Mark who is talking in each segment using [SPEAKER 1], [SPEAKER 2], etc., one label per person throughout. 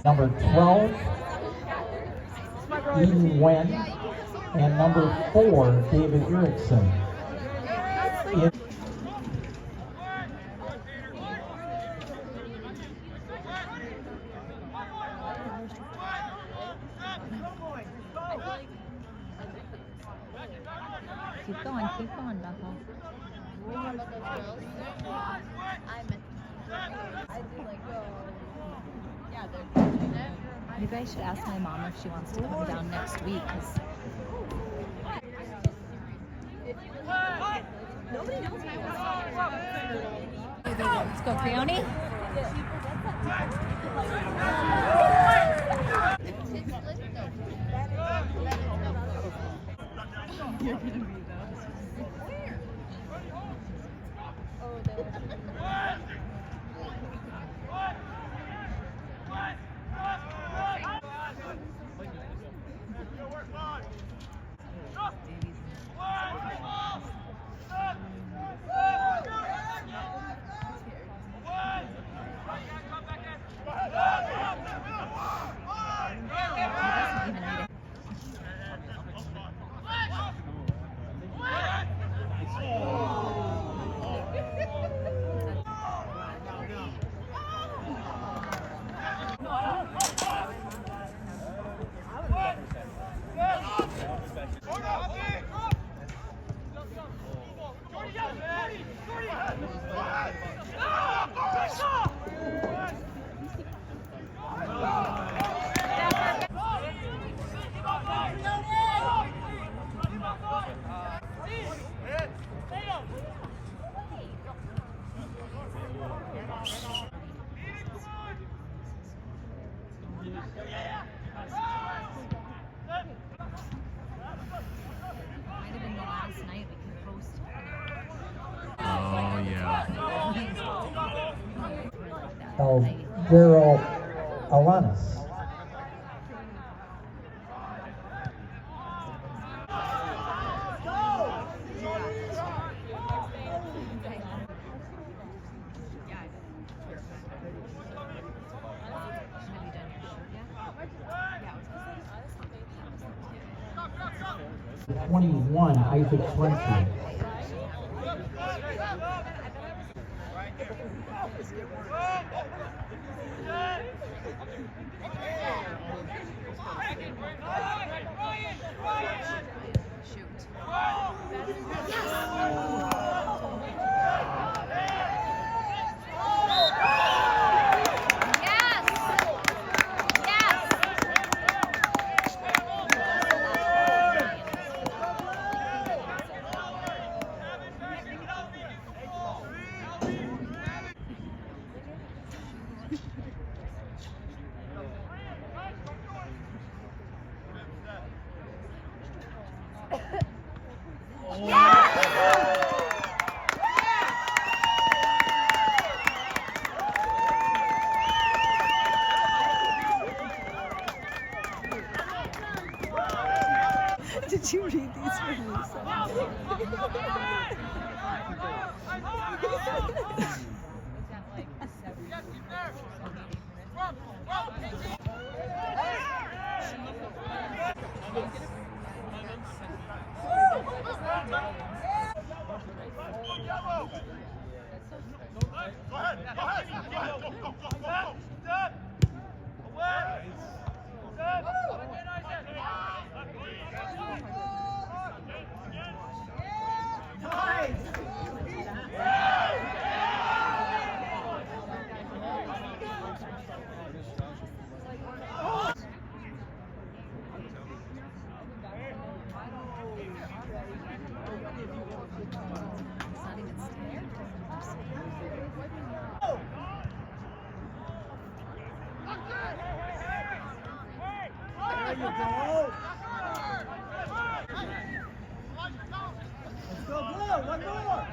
[SPEAKER 1] Number 12, Eden Wen, and number 4, David Erickson.
[SPEAKER 2] Keep going, Bethel. Maybe I should ask my mom if she wants to come down next week. Let's go, Creone. You're gonna be
[SPEAKER 1] Daryl Alanis. '21, Isaac Swenson.
[SPEAKER 3] Did you read these for Lisa?
[SPEAKER 4] There you go. Let's go, Blue. One more.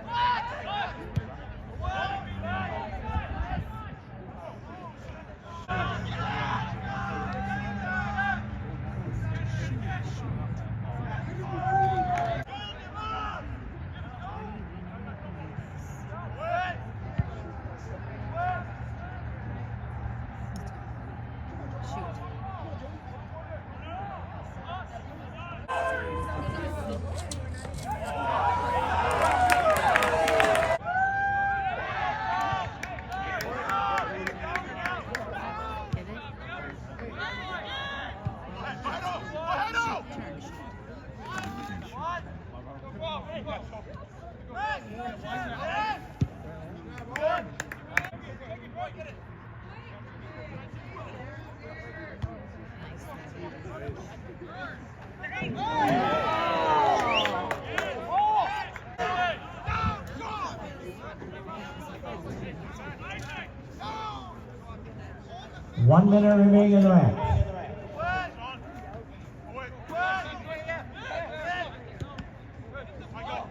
[SPEAKER 1] 1 minute remaining in the match.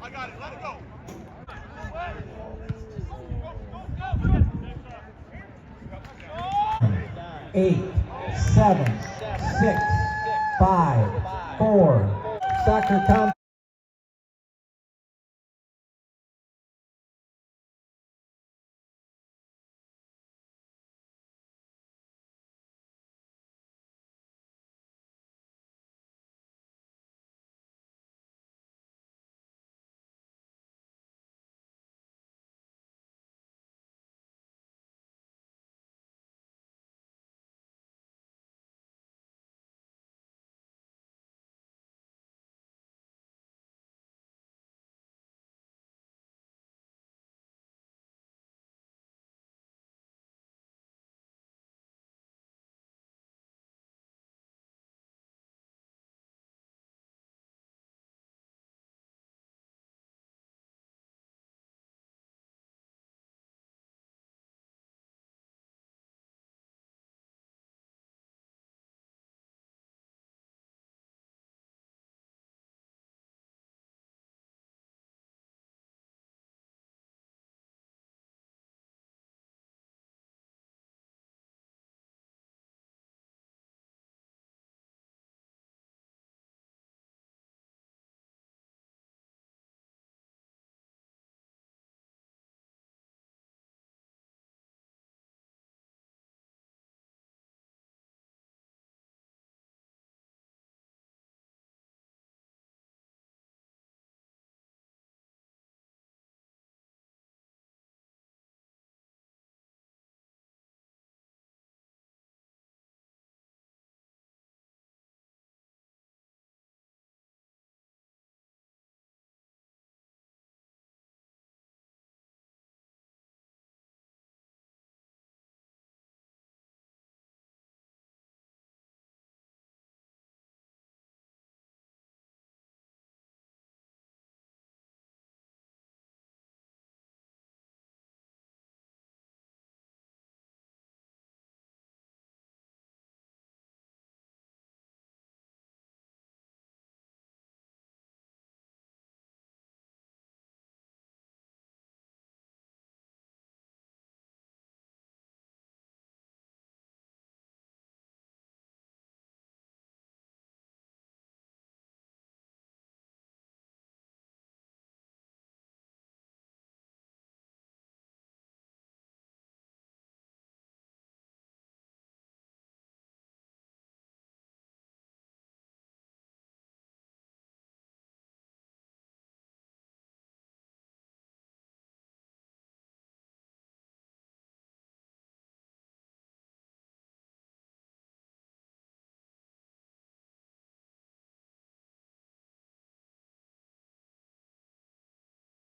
[SPEAKER 4] I got it. Let it go.
[SPEAKER 1] 8, 7, 6, 5, 4. Soccer count.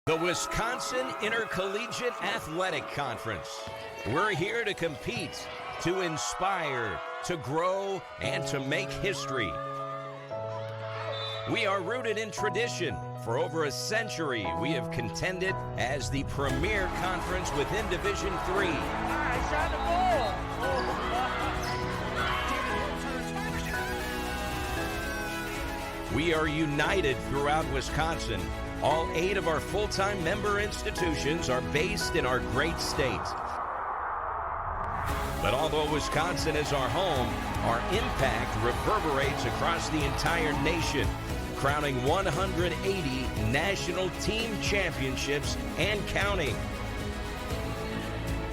[SPEAKER 5] The Wisconsin Intercollegiate Athletic Conference. We're here to compete, to inspire, to grow, and to make history. We are rooted in tradition. For over a century, we have contended as the premier conference within Division III. We are united throughout Wisconsin. All 8 of our full-time member institutions are based in our great state. But although Wisconsin is our home, our impact reverberates across the entire nation, crowning 180 national team championships and counting.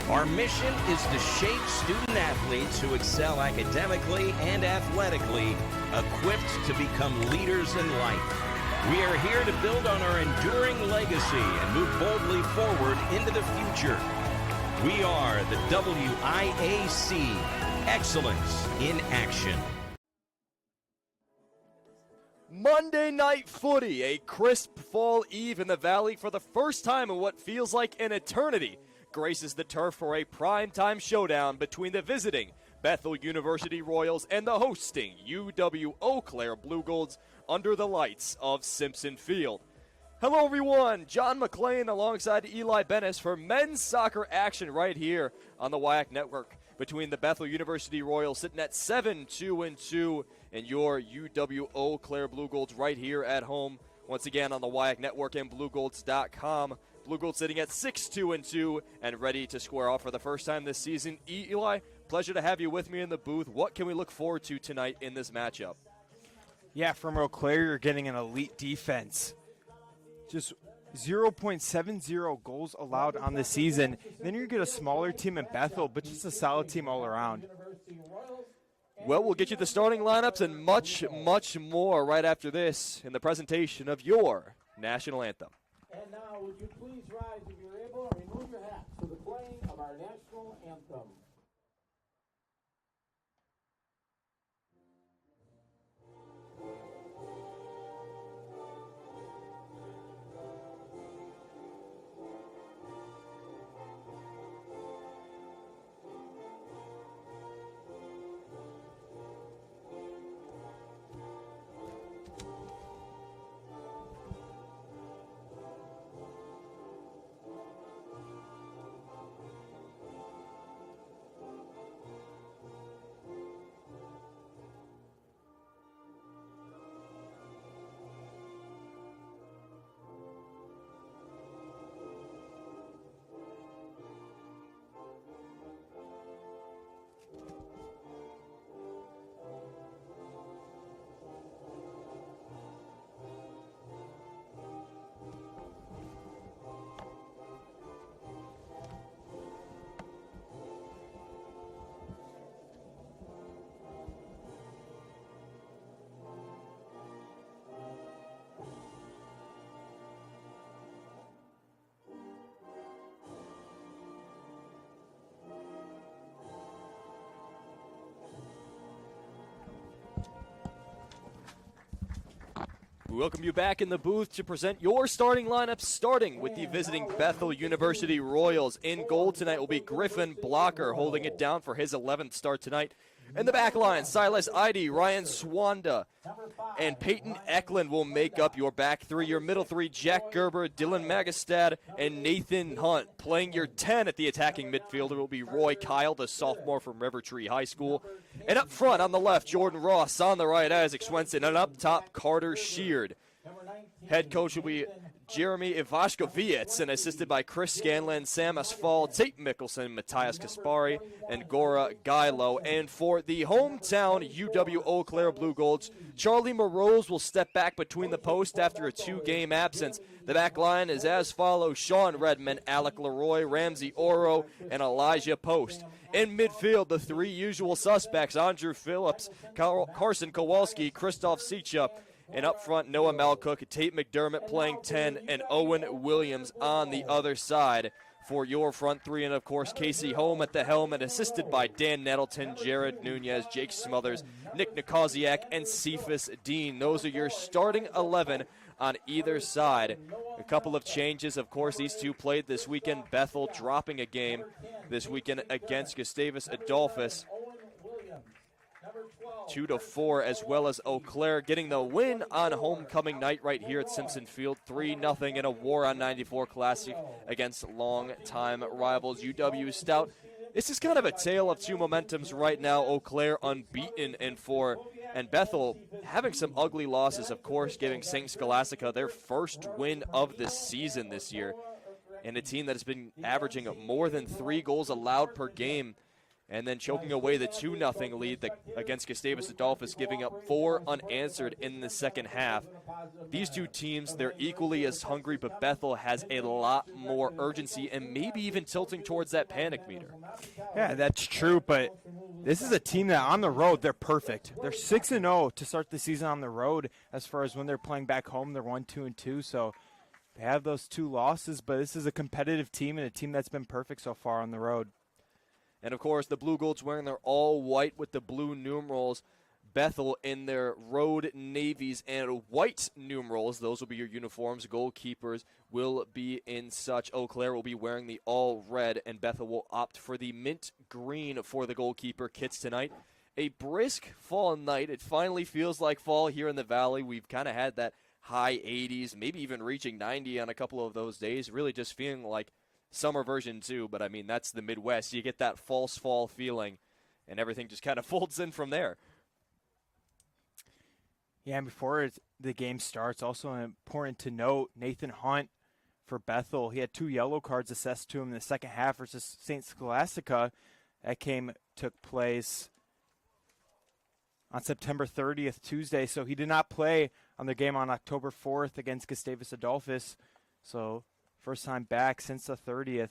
[SPEAKER 5] Our mission is to shape student athletes who excel academically and athletically, equipped to become leaders in life. We are here to build on our enduring legacy and move boldly forward into the future. We are the WIAC, Excellence in Action.
[SPEAKER 6] Monday Night Footy, a crisp fall eve in the Valley for the first time in what feels like an eternity, graces the turf for a primetime showdown between the visiting Bethel University Royals and the hosting UW-Eau Claire Blue Golds under the lights of Simpson Field. Hello everyone, John McClain alongside Eli Bennis for men's soccer action right here on the WIAC Network between the Bethel University Royals sitting at 7-2-2 and your UW Eau Claire Blue Golds right here at home. Once again on the WIAC Network and BlueGolds.com. Blue Golds sitting at 6-2-2 and ready to square off for the first time this season. Eli, pleasure to have you with me in the booth. What can we look forward to tonight in this matchup?
[SPEAKER 7] Yeah, from Eau Claire, you're getting an elite defense. Just 0.70 goals allowed on the season. Then you get a smaller team in Bethel, but just a solid team all around.
[SPEAKER 6] Well, we'll get you the starting lineups and much, much more right after this in the presentation of your national anthem.
[SPEAKER 1] And now, would you please rise if you're able and remove your hats for the playing of our national anthem.
[SPEAKER 6] We welcome you back in the booth to present your starting lineup, starting with the visiting Bethel University Royals. In goal tonight will be Griffin Blocker, holding it down for his 11th start tonight. In the back line, Silas Eide, Ryan Swanda, and Peyton Eklund will make up your back three. Your middle three, Jack Gerber, Dylan Magastad, and Nathan Hunt. Playing your 10 at the attacking midfielder will be Roy Kyle, the sophomore from Rivertree High School. And up front on the left, Jordan Ross. On the right, Isaac Swenson. And up top, Carter Sheard. Head coach will be Jeremy Ivashkovich, and assisted by Chris Scanlon, Sam Asphalt, Tate Mickelson, Matthias Kaspari, and Gora Gilo. And for the hometown UW Eau Claire Blue Golds, Charlie Morose will step back between the posts after a 2-game absence. The back line is as follows: Sean Redmond, Alec Leroy, Ramsey Oro, and Elijah Post. In midfield, the three usual suspects: Andrew Phillips, Carson Kowalski, Christoph Sicha. And up front, Noah Malcook, Tate McDermott playing 10, and Owen Williams on the other side for your front three. And, of course, Casey Holm at the helm, and assisted by Dan Nettleton, Jared Nunez, Jake Smothers, Nick Nikoziak, and Cephas Dean. Those are your starting 11 on either side. A couple of changes, of course. These two played this weekend. Bethel dropping a game this weekend against Gustavus Adolphus, 2-4, as well as Eau Claire getting the win on homecoming night right here at Simpson Field, 3-0 in a War on 94 Classic against longtime rivals UW Stout. This is kind of a tale of two momentums right now. Eau Claire unbeaten in 4, and Bethel having some ugly losses, of course, giving St. Scholastica their first win of the season this year, and a team that has been averaging more than 3 goals allowed per game, and then choking away the 2-0 lead against Gustavus Adolphus, giving up 4 unanswered in the second half. These two teams, they're equally as hungry, but Bethel has a lot more urgency and maybe even tilting towards that panic meter.
[SPEAKER 7] Yeah, that's true, but this is a team that on the road, they're perfect. They're 6-0 to start the season on the road. As far as when they're playing back home, they're 1-2-2, so they have those 2 losses, but this is a competitive team and a team that's been perfect so far on the road.
[SPEAKER 6] And, of course, the Blue Golds wearing their all-white with the blue numerals. Bethel in their road navies and white numerals. Those will be your uniforms. Goalkeepers will be in such. Eau Claire will be wearing the all-red, and Bethel will opt for the mint green for the goalkeeper kits tonight. A brisk fall night. It finally feels like fall here in the Valley. We've kind of had that high 80s, maybe even reaching 90 on a couple of those days. Really just feeling like summer version too, but I mean, that's the Midwest. You get that false fall feeling, and everything just kind of folds in from there.
[SPEAKER 7] Yeah, and before the game starts, also important to note, Nathan Hunt for Bethel, he had 2 yellow cards assessed to him in the second half versus St. Scholastica. That took place on September 30th, Tuesday, so he did not play on the game on October 4th against Gustavus Adolphus. So first time back since the 30th.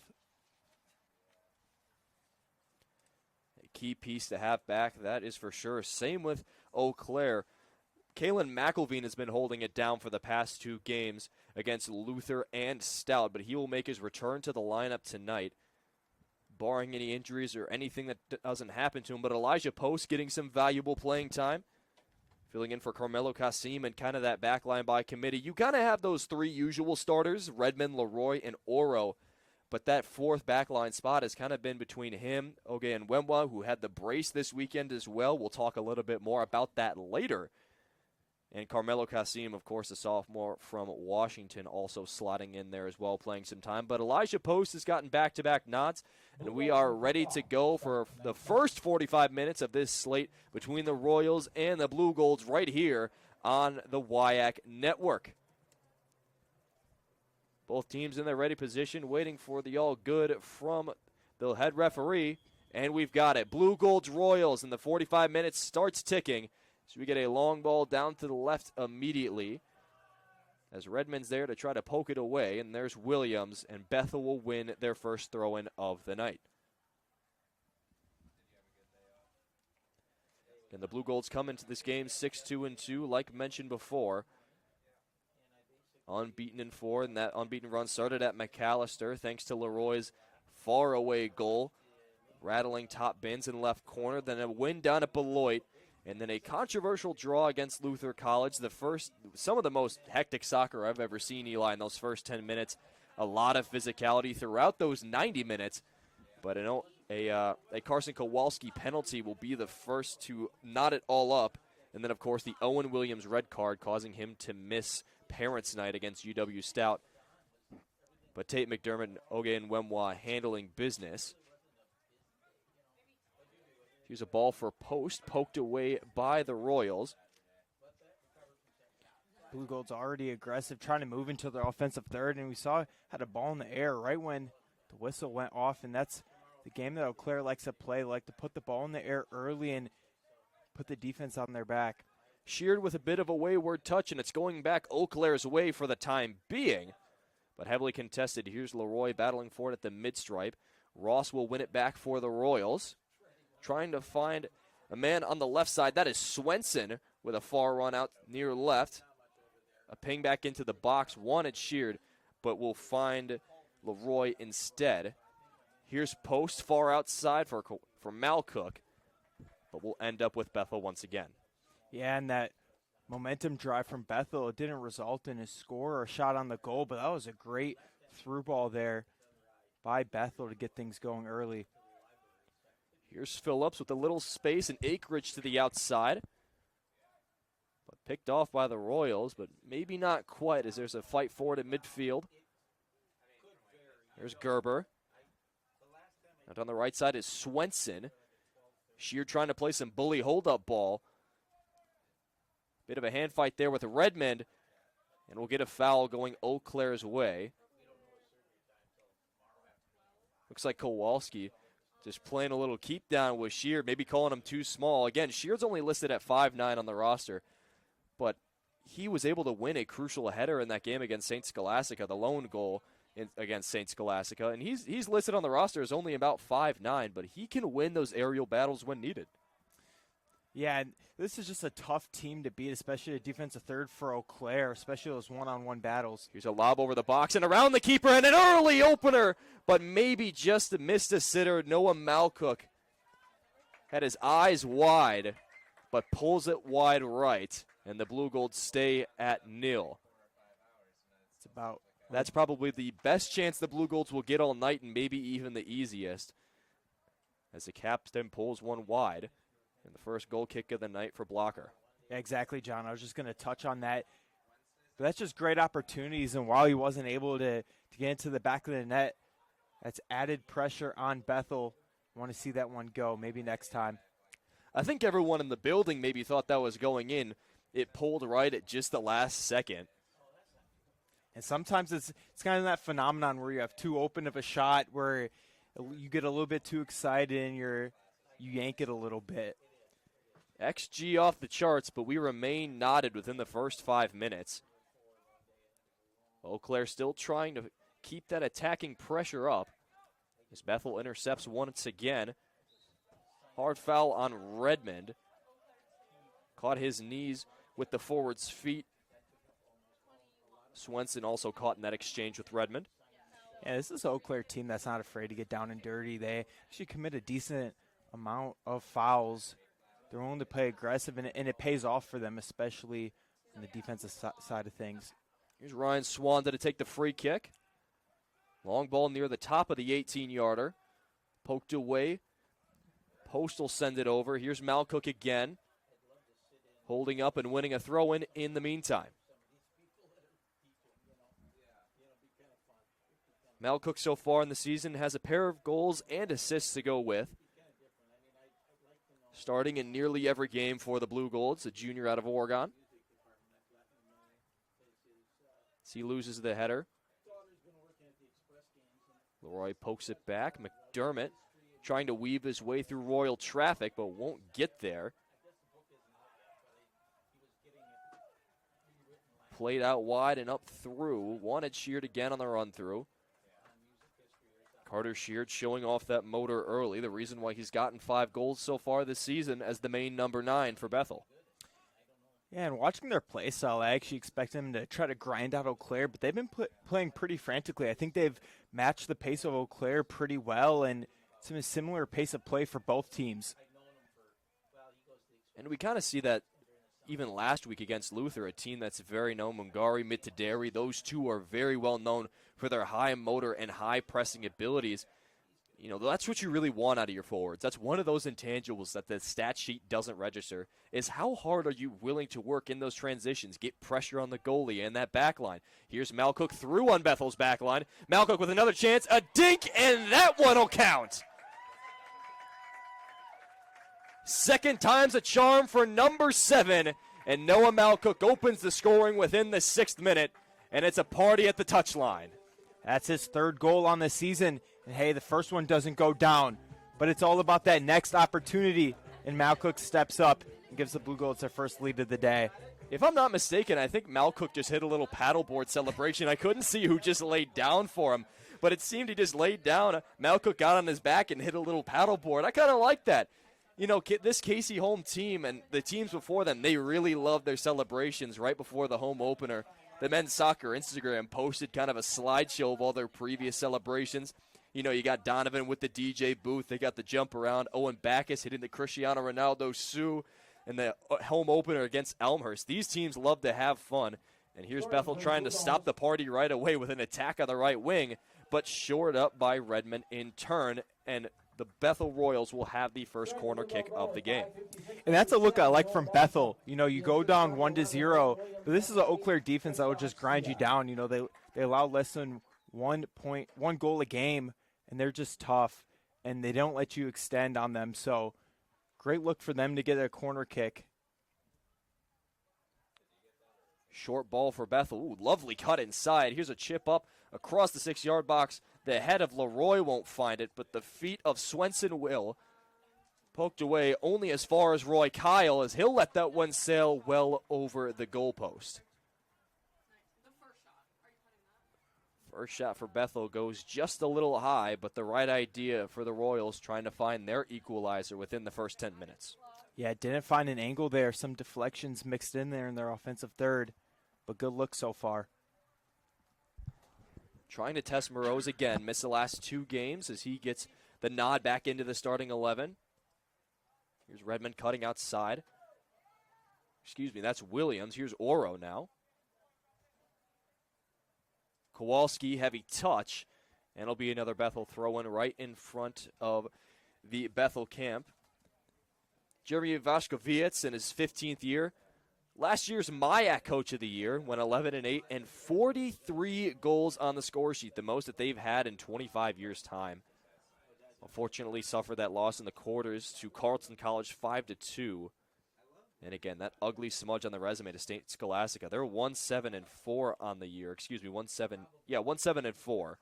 [SPEAKER 6] A key piece to have back, that is for sure. Same with Eau Claire. Kalen McElveen has been holding it down for the past 2 games against Luther and Stout, but he will make his return to the lineup tonight, barring any injuries or anything that doesn't happen to him. But Elijah Post getting some valuable playing time, filling in for Carmelo Kasim and kind of that back line by committee. You kind of have those 3 usual starters, Redmond, Leroy, and Oro, but that 4th backline spot has kind of been between him, Oge and Wemwa, who had the brace this weekend as well. We'll talk a little bit more about that later. And Carmelo Kasim, of course, a sophomore from Washington, also slotting in there as well, playing some time. But Elijah Post has gotten back-to-back nods, and we are ready to go for the first 45 minutes of this slate between the Royals and the Blue Golds right here on the WIAC Network. Both teams in their ready position, waiting for the all-good from the head referee. And we've got it. Blue Golds Royals, and the 45 minutes starts ticking. So we get a long ball down to the left immediately as Redmond's there to try to poke it away, and there's Williams, and Bethel will win their first throw-in of the night. And the Blue Golds come into this game 6-2-2, like mentioned before. Unbeaten in 4, and that unbeaten run started at McAllister thanks to Leroy's far-away goal, rattling top bins in left corner, then a win down at Beloit. And then a controversial draw against Luther College. Some of the most hectic soccer I've ever seen, Eli, in those first 10 minutes. A lot of physicality throughout those 90 minutes. But a Carson Kowalski penalty will be the first to knot it all up. And then, of course, the Owen Williams red card causing him to miss Parents' Night against UW Stout. But Tate McDermott and Oge and Wemwa handling business. Here's a ball for Post, poked away by the Royals.
[SPEAKER 7] Blue Gold's already aggressive, trying to move into their offensive third, and we saw had a ball in the air right when the whistle went off, and that's the game that Eau Claire likes to play, like to put the ball in the air early and put the defense on their back.
[SPEAKER 6] Sheared with a bit of a wayward touch, and it's going back Eau Claire's way for the time being, but heavily contested. Here's Leroy battling for it at the mid-stripe. Ross will win it back for the Royals. Trying to find a man on the left side. That is Swenson with a far run out near left. A ping back into the box. Wanted Sheared, but will find Leroy instead. Here's Post far outside for Malcook, but we'll end up with Bethel once again.
[SPEAKER 7] Yeah, and that momentum drive from Bethel, it didn't result in a score or a shot on the goal, but that was a great through ball there by Bethel to get things going early.
[SPEAKER 6] Here's Phillips with a little space and acreage to the outside. But picked off by the Royals, but maybe not quite as there's a fight for it in midfield. There's Gerber. Out on the right side is Swenson. Shear trying to play some bully hold-up ball. Bit of a hand fight there with Redmond, and we'll get a foul going Eau Claire's way. Looks like Kowalski just playing a little keep down with Sheard, maybe calling him too small. Again, Sheard's only listed at 5'9" on the roster, but he was able to win a crucial header in that game against St. Scholastica, the lone goal against St. Scholastica. And he's listed on the roster as only about 5'9", but he can win those aerial battles when needed.
[SPEAKER 7] Yeah, and this is just a tough team to beat, especially a defensive third for Eau Claire, especially those one-on-one battles.
[SPEAKER 6] Here's a lob over the box and around the keeper and an early opener, but maybe just missed a sitter. Noah Malcook had his eyes wide, but pulls it wide right, and the Blue Golds stay at 0. That's probably the best chance the Blue Golds will get all night, and maybe even the easiest, as the captain pulls one wide. And the first goal kick of the night for Blocker.
[SPEAKER 7] Yeah, exactly, John. I was just going to touch on that. But that's just great opportunities, and while he wasn't able to get into the back of the net, That's added pressure on Bethel. Want to see that one go, maybe next time.
[SPEAKER 6] I think everyone in the building maybe thought that was going in. It pulled right at just the last second.
[SPEAKER 7] And sometimes it's kind of that phenomenon where you have too open of a shot where you get a little bit too excited and you yank it a little bit.
[SPEAKER 6] XG off the charts, but we remain knotted within the first 5 minutes. Eau Claire still trying to keep that attacking pressure up as Bethel intercepts once again. Hard foul on Redmond. Caught his knees with the forward's feet. Swenson also caught in that exchange with Redmond.
[SPEAKER 7] Yeah, this is an Eau Claire team that's not afraid to get down and dirty. They actually commit a decent amount of fouls. They're willing to play aggressive, and it pays off for them, especially on the defensive side of things.
[SPEAKER 6] Here's Ryan Swanda to take the free kick. Long ball near the top of the 18-yarder. Poked away. Postal send it over. Here's Malcook again. Holding up and winning a throw-in the meantime. Malcook so far in the season has a pair of goals and assists to go with. Starting in nearly every game for the Blue Golds, a junior out of Oregon. As he loses the header. Leroy pokes it back. McDermott trying to weave his way through Royal traffic, but won't get there. Played out wide and up through. Wanted Sheard again on the run through. Carter Sheard showing off that motor early, the reason why he's gotten 5 goals so far this season as the main number 9 for Bethel.
[SPEAKER 7] Yeah, and watching their play style, I actually expect them to try to grind out Eau Claire, but they've been playing pretty frantically. I think they've matched the pace of Eau Claire pretty well, and it's a similar pace of play for both teams.
[SPEAKER 6] And we kind of see that even last week against Luther, a team that's very known, Mungari, Mitaderi, those two are very well known for their high motor and high pressing abilities. You know, that's what you really want out of your forwards. That's one of those intangibles that the stat sheet doesn't register, is how hard are you willing to work in those transitions, get pressure on the goalie and that back line. Here's Malcook through on Bethel's back line. Malcook with another chance, a dink, and that one will count. Second time's a charm for number 7, and Noah Malcook opens the scoring within the 6th minute, and it's a party at the touchline.
[SPEAKER 7] That's his 3rd goal on the season, and hey, the first one doesn't go down, but it's all about that next opportunity, and Malcook steps up and gives the Blue Golds their first lead of the day.
[SPEAKER 6] If I'm not mistaken, I think Malcook just hit a little paddleboard celebration. I couldn't see who just laid down for him, but it seemed he just laid down. Malcook got on his back and hit a little paddleboard. I kind of like that. You know, this Casey home team and the teams before them, they really love their celebrations right before the home opener. The men's soccer Instagram posted kind of a slideshow of all their previous celebrations. You know, you got Donovan with the DJ booth. They got the jump around. Owen Backus hitting the Cristiano Ronaldo Sioux and the home opener against Elmhurst. These teams love to have fun. And here's Bethel trying to stop the party right away with an attack on the right wing, but shored up by Redmond in turn. And the Bethel Royals will have the first corner kick of the game.
[SPEAKER 7] And that's a look I like from Bethel. You know, you go down 1-0, but this is an Eau Claire defense that will just grind you down. You know, they allow less than 1 goal a game, and they're just tough, and they don't let you extend on them. So great look for them to get a corner kick.
[SPEAKER 6] Short ball for Bethel. Ooh, lovely cut inside. Here's a chip up across the 6-yard box. The head of Leroy won't find it, but the feet of Swenson will. Poked away only as far as Roy Kyle, as he'll let that one sail well over the goalpost. First shot for Bethel goes just a little high, but the right idea for the Royals trying to find their equalizer within the first 10 minutes.
[SPEAKER 7] Yeah, didn't find an angle there. Some deflections mixed in there in their offensive third, but good look so far.
[SPEAKER 6] Trying to test Moroz again. Missed the last 2 games as he gets the nod back into the starting 11. Here's Redmond cutting outside. Excuse me, that's Williams. Here's Oro now. Kowalski, heavy touch. And it'll be another Bethel throw-in right in front of the Bethel camp. Jeremy Vashkovietz in his 15th year last year's MIAC Coach of the Year, went 11-8, and 43 goals on the score sheet, the most that they've had in 25 years' time. Unfortunately, suffered that loss in the quarters to Carleton College 5-2. And again, that ugly smudge on the resume to State Scholastica. They're 1-7-4 on the year. 1-7-4.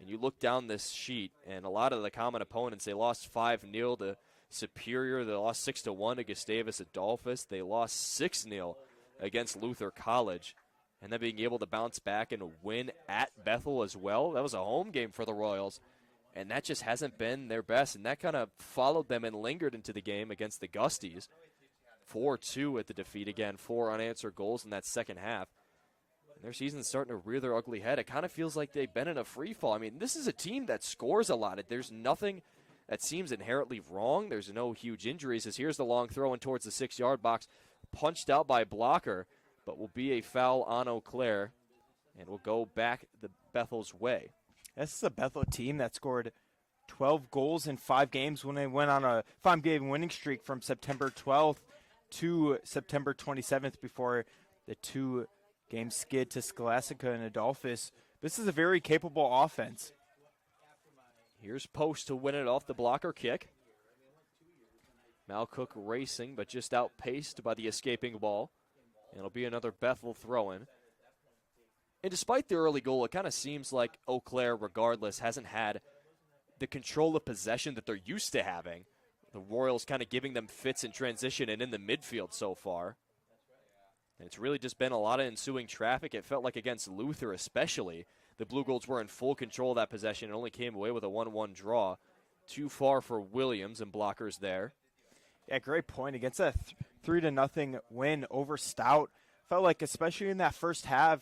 [SPEAKER 6] And you look down this sheet, and a lot of the common opponents, they lost 5-0 to Superior. They lost 6-1 to Gustavus Adolphus. They lost 6-0 against Luther College. And then being able to bounce back and win at Bethel as well. That was a home game for the Royals. And that just hasn't been their best. And that kind of followed them and lingered into the game against the Gusties. 4-2 at the defeat again, 4 unanswered goals in that second half. And their season's starting to rear their ugly head. It kind of feels like they've been in a free fall. I mean, this is a team that scores a lot. There's nothing that seems inherently wrong. There's no huge injuries. As here's the long throw in towards the 6-yard box, punched out by blocker, but will be a foul on Eau Claire, and will go back the Bethel's way.
[SPEAKER 7] This is a Bethel team that scored 12 goals in 5 games when they went on a 5-game winning streak from September 12th to September 27th before the 2-game skid to Scholastica and Adolphus. This is a very capable offense.
[SPEAKER 6] Here's Post to win it off the blocker kick. Malcook racing, but just outpaced by the escaping ball. It'll be another Bethel throw-in. And despite the early goal, it kind of seems like Eau Claire, regardless, hasn't had the control of possession that they're used to having. The Royals kind of giving them fits in transition and in the midfield so far. And it's really just been a lot of ensuing traffic. It felt like against Luther especially, the Blue Golds were in full control of that possession and only came away with a 1-1 draw. Too far for Williams and blockers there.
[SPEAKER 7] Yeah, great point. Against a 3-0 win over Stout. Felt like, especially in that first half,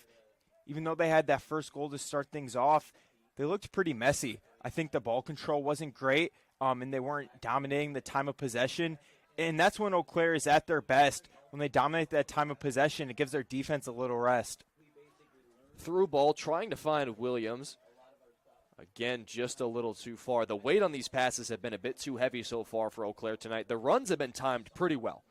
[SPEAKER 7] even though they had that first goal to start things off, they looked pretty messy. I think the ball control wasn't great. And they weren't dominating the time of possession. And that's when Eau Claire is at their best. When they dominate that time of possession, it gives their defense a little rest.
[SPEAKER 6] Through ball, trying to find Williams. Again, just a little too far. The weight on these passes have been a bit too heavy so far for Eau Claire tonight. The runs have been timed pretty well.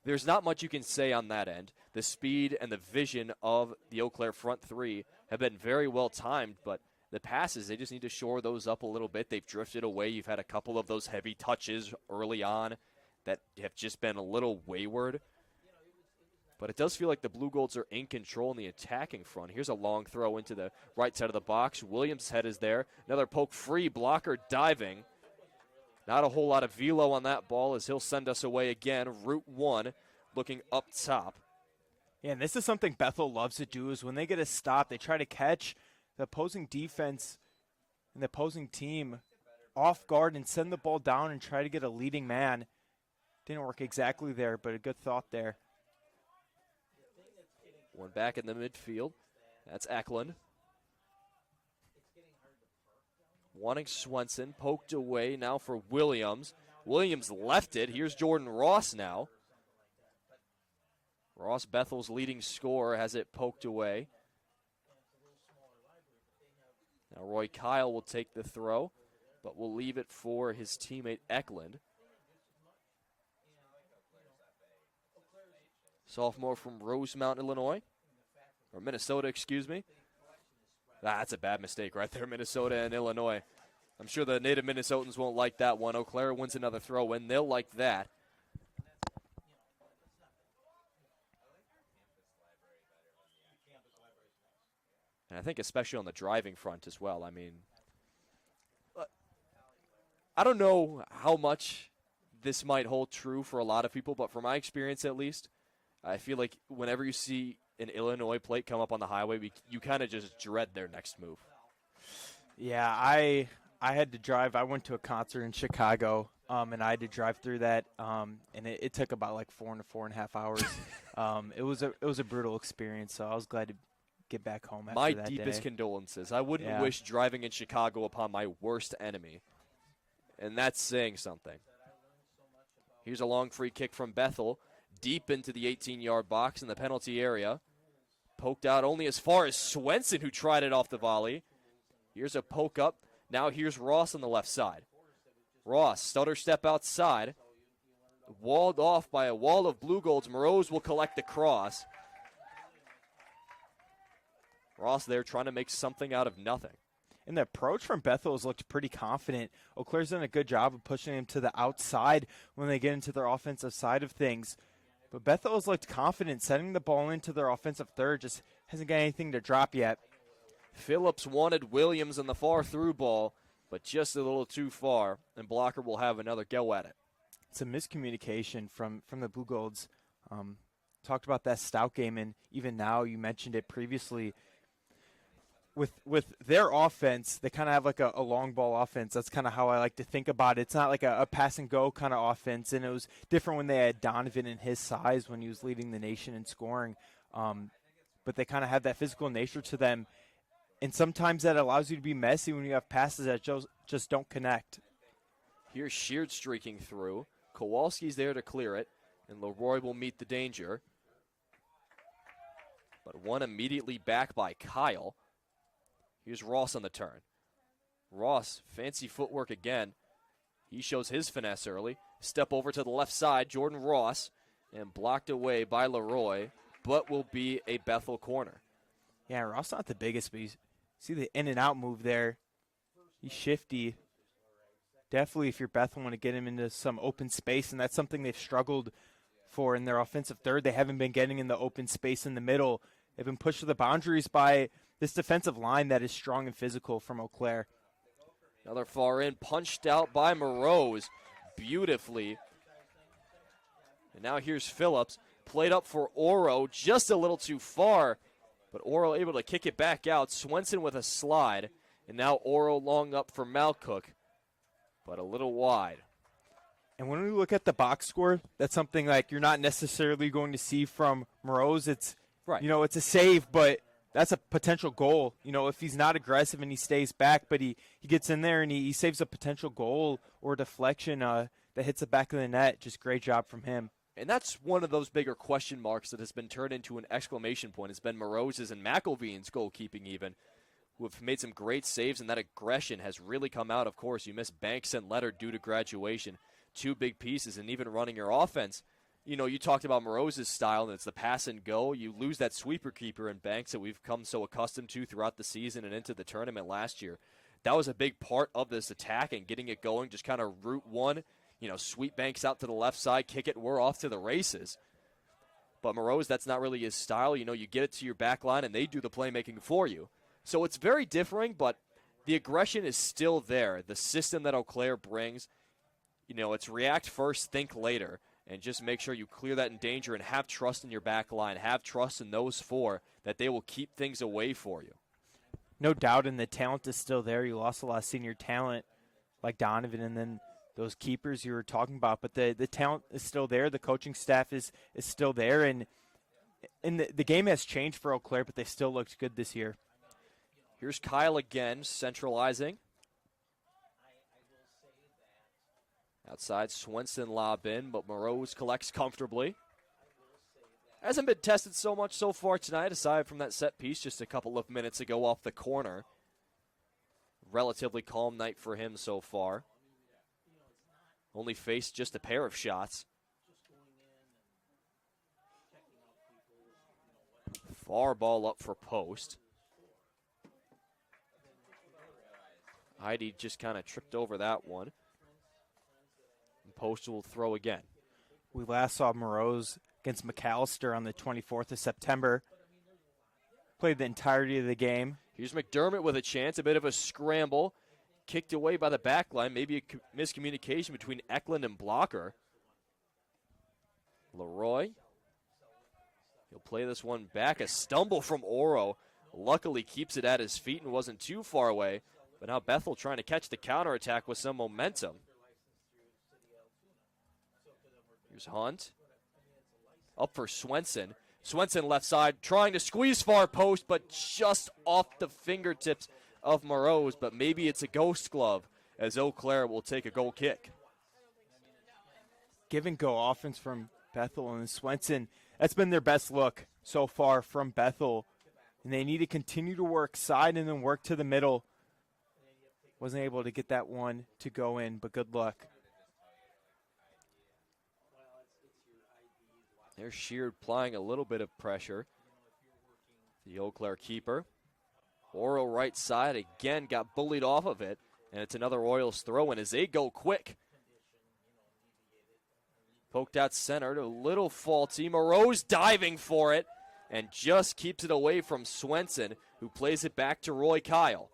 [SPEAKER 6] There's not much you can say on that end. The speed and the vision of the Eau Claire front three have been very well timed, but the passes, they just need to shore those up a little bit. They've drifted away. You've had a couple of those heavy touches early on that have just been a little wayward. But it does feel like the Blue Golds are in control in the attacking front. Here's a long throw into the right side of the box. Williams' head is there. Another poke free, blocker diving. Not a whole lot of velo on that ball as he'll send us away again. Route 1 looking up top.
[SPEAKER 7] Yeah, and this is something Bethel loves to do is when they get a stop, they try to catch the opposing defense and the opposing team off guard and send the ball down and try to get a leading man. Didn't work exactly there, but a good thought there.
[SPEAKER 6] One back in the midfield. That's Eklund. Wanting Swenson, poked away now for Williams. Williams left it. Here's Jordan Ross now. Ross, Bethel's leading scorer, has it poked away. Now Roy Kyle will take the throw, but will leave it for his teammate Eklund. Sophomore from Rosemount, Illinois. Or Minnesota, excuse me. That's a bad mistake right there, Minnesota and Illinois. I'm sure the native Minnesotans won't like that one. Eau Claire wins another throw in. They'll like that. And I think especially on the driving front as well. I mean, I don't know how much this might hold true for a lot of people, but from my experience at least, I feel like whenever you see an Illinois plate come up on the highway, you kind of just dread their next move.
[SPEAKER 7] Yeah, I had to drive. I went to a concert in Chicago, and I had to drive through that, and it took about like 4 to 4.5 hours. It was a brutal experience, so I was glad to get back home after
[SPEAKER 6] my
[SPEAKER 7] that
[SPEAKER 6] deepest
[SPEAKER 7] day.
[SPEAKER 6] condolences. I wouldn't wish driving in Chicago upon my worst enemy, and that's saying something. Here's a long free kick from Bethel, deep into the 18-yard box in the penalty area. Poked out only as far as Swenson, who tried it off the volley. Here's a poke up. Now here's Ross on the left side. Ross, stutter step outside. walled off by a wall of blue golds. Morose will collect the cross. Ross there trying to make something out of nothing.
[SPEAKER 7] And the approach from Bethel has looked pretty confident. Eau Claire's done a good job of pushing him to the outside when they get into their offensive side of things. But Bethel has looked confident setting the ball into their offensive third, just hasn't got anything to drop yet.
[SPEAKER 6] Phillips wanted Williams on the far through ball, but just a little too far, and Blocker will have another go at it.
[SPEAKER 7] It's a miscommunication from the Blue Golds. Talked about that Stout game, and even now you mentioned it previously. With their offense, they kind of have like a long ball offense. That's kind of how I like to think about it. It's not like a pass and go kind of offense, and it was different when they had Donovan in his size when he was leading the nation in scoring. But they kind of have that physical nature to them, and sometimes that allows you to be messy when you have passes that just don't connect.
[SPEAKER 6] Here's Sheard streaking through. Kowalski's there to clear it, and Leroy will meet the danger. But one immediately back by Kyle. Here's Ross on the turn. Ross, fancy footwork again. He shows his finesse early. Step over to the left side, Jordan Ross, and blocked away by Leroy, but will be a Bethel corner.
[SPEAKER 7] Yeah, Ross not the biggest, but you see the in and out move there. He's shifty. Definitely if you're Bethel, want to get him into some open space, and that's something they've struggled for in their offensive third. They haven't been getting in the open space in the middle. They've been pushed to the boundaries by this defensive line that is strong and physical from Eau Claire.
[SPEAKER 6] Another far in, punched out by Morose beautifully. And now here's Phillips. Played up for Oro, just a little too far. But Oro able to kick it back out. Swenson with a slide. And now Oro long up for Malcook, but a little wide.
[SPEAKER 7] And when we look at the box score, that's something like you're not necessarily going to see from Morose. It's,
[SPEAKER 6] right.
[SPEAKER 7] It's a save, but that's a potential goal. If he's not aggressive and he stays back, but he gets in there and he saves a potential goal or deflection that hits the back of the net. Just great job from him.
[SPEAKER 6] And that's one of those bigger question marks that has been turned into an exclamation point. Has been Morose's and McElveen's goalkeeping even, who have made some great saves, and that aggression has really come out. Of course, you miss Banks and Letter due to graduation. Two big pieces, and even running your offense. You talked about Morose's style, and it's the pass and go. You lose that sweeper keeper in Banks that we've come so accustomed to throughout the season and into the tournament last year. That was a big part of this attack and getting it going, just kind of route one, sweep Banks out to the left side, kick it, we're off to the races. But Morose, that's not really his style. You get it to your back line, and they do the playmaking for you. So it's very differing, but the aggression is still there. The system that Eau Claire brings, it's react first, think later. And just make sure you clear that in danger and have trust in your back line. Have trust in those four that they will keep things away for you.
[SPEAKER 7] No doubt, and the talent is still there. You lost a lot of senior talent like Donovan and then those keepers you were talking about. But the talent is still there. The coaching staff is still there. And the game has changed for Eau Claire, but they still looked good this year.
[SPEAKER 6] Here's Kyle again, centralizing. Outside, Swenson lob in, but Morose collects comfortably. Hasn't been tested so much so far tonight, aside from that set piece just a couple of minutes ago off the corner. Relatively calm night for him so far. Only faced just a pair of shots. Far ball up for post. Heidi just kind of tripped over that one. Post will throw again.
[SPEAKER 7] We last saw Morose against McAllister on the 24th of September. Played the entirety of the game.
[SPEAKER 6] Here's McDermott with a chance, a bit of a scramble. Kicked away by the back line. Maybe a miscommunication between Eklund and Blocker. Leroy. He'll play this one back. A stumble from Oro. Luckily keeps it at his feet and wasn't too far away. But now Bethel trying to catch the counterattack with some momentum. Here's Hunt. Up for Swenson. Swenson left side trying to squeeze far post, but just off the fingertips of Morose. But maybe it's a ghost glove as Eau Claire will take a goal kick.
[SPEAKER 7] Give and go offense from Bethel and Swenson. That's been their best look so far from Bethel. And they need to continue to work side and then work to the middle. Wasn't able to get that one to go in, but good luck.
[SPEAKER 6] There's Sheard applying a little bit of pressure. The Eau Claire keeper. Oro right side again got bullied off of it. And it's another Royals throw in as they go quick. Poked out center, a little faulty. Moreau's diving for it and just keeps it away from Swenson, who plays it back to Roy Kyle.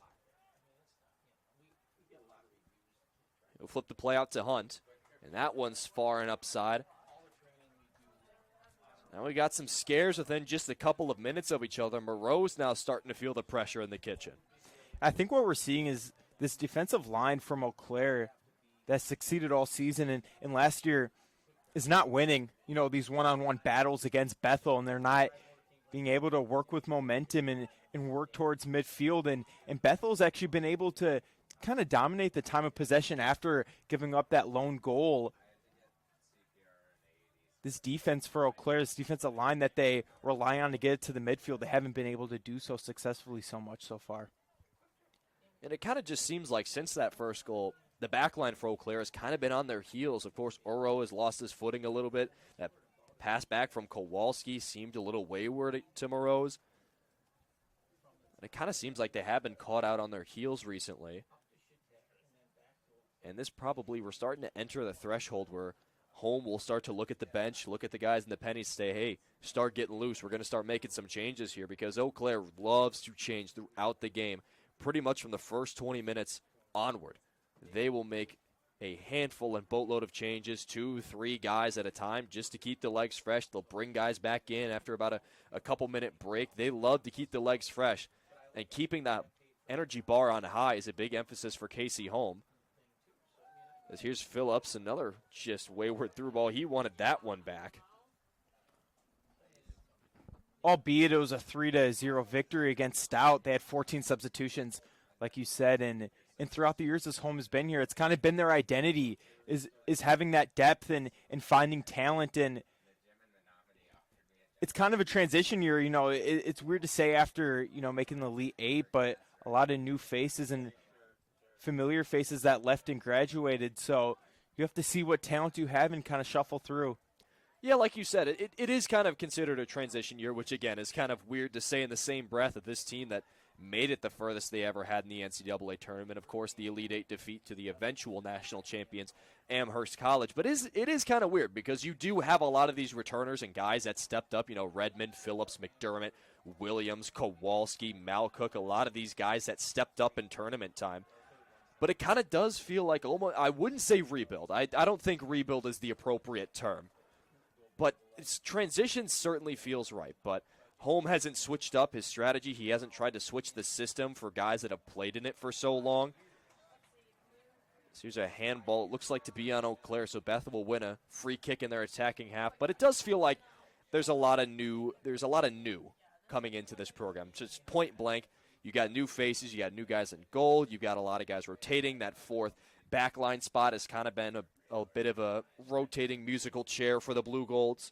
[SPEAKER 6] He'll flip the play out to Hunt, and that one's far and upside. Now we got some scares within just a couple of minutes of each other. Moreau's now starting to feel the pressure in the kitchen.
[SPEAKER 7] I think what we're seeing is this defensive line from Eau Claire that succeeded all season and last year is not winning, these one-on-one battles against Bethel, and they're not being able to work with momentum and work towards midfield. And Bethel's actually been able to kind of dominate the time of possession after giving up that lone goal. This defense for Eau Claire, this defensive line that they rely on to get it to the midfield, they haven't been able to do so successfully so much so far.
[SPEAKER 6] And it kind of just seems like since that first goal, the back line for Eau Claire has kind of been on their heels. Of course, Oro has lost his footing a little bit. That pass back from Kowalski seemed a little wayward to Moreau's. And it kind of seems like they have been caught out on their heels recently. And this probably, we're starting to enter the threshold where Home will start to look at the bench, look at the guys in the pennies, say, hey, start getting loose. We're going to start making some changes here because Eau Claire loves to change throughout the game, pretty much from the first 20 minutes onward. They will make a handful and boatload of changes, 2-3 guys at a time, just to keep the legs fresh. They'll bring guys back in after about a couple-minute break. They love to keep the legs fresh, and keeping that energy bar on high is a big emphasis for Casey Home. As here's Phillips, another just wayward through ball. He wanted that one back.
[SPEAKER 7] Albeit it was a 3-0 victory against Stout. They had 14 substitutions, like you said, and throughout the years this Home has been here, it's kind of been their identity is having that depth and finding talent. And it's kind of a transition year. It's weird to say after, making the Elite Eight, but a lot of new faces and familiar faces that left and graduated. So you have to see what talent you have and kind of shuffle through.
[SPEAKER 6] Yeah, like you said, it is kind of considered a transition year, which, again, is kind of weird to say in the same breath of this team that made it the furthest they ever had in the NCAA tournament. Of course, the Elite Eight defeat to the eventual national champions, Amherst College. But it is kind of weird because you do have a lot of these returners and guys that stepped up, Redmond, Phillips, McDermott, Williams, Kowalski, Malcook, a lot of these guys that stepped up in tournament time. But it kind of does feel like almost, I wouldn't say rebuild. I don't think rebuild is the appropriate term. But transition certainly feels right. But Home hasn't switched up his strategy. He hasn't tried to switch the system for guys that have played in it for so long. So here's a handball. It looks like to be on Eau Claire, so Bethel will win a free kick in their attacking half. But it does feel like there's a lot of new coming into this program. Just point blank, you got new faces, you got new guys in goal, you got a lot of guys rotating. That fourth backline spot has kind of been a bit of a rotating musical chair for the Blue Golds.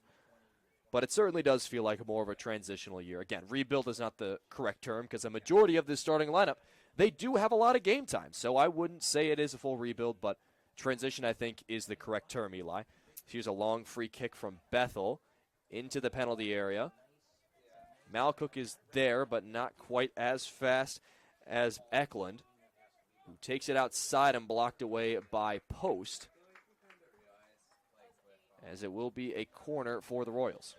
[SPEAKER 6] But it certainly does feel like more of a transitional year. Again, rebuild is not the correct term because a majority of this starting lineup, they do have a lot of game time. So I wouldn't say it is a full rebuild, but transition, I think, is the correct term, Eli. Here's a long free kick from Bethel into the penalty area. Malcook is there, but not quite as fast as Eklund, who takes it outside and blocked away by Post, as it will be a corner for the Royals.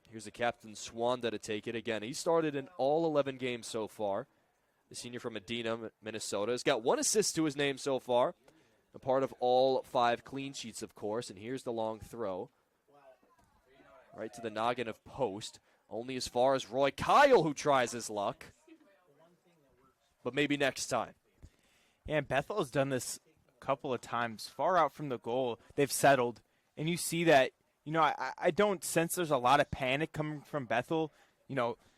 [SPEAKER 6] Here's the captain, Swanda, to take it again. He started in all 11 games so far. The senior from Medina, Minnesota, has got one assist to his name so far. A part of all 5 clean sheets, of course. And here's the long throw. Right to the noggin of Post. Only as far as Roy Kyle, who tries his luck. But maybe next time.
[SPEAKER 7] Yeah, and Bethel has done this a couple of times. Far out from the goal, they've settled. And you see that, I don't sense there's a lot of panic coming from Bethel.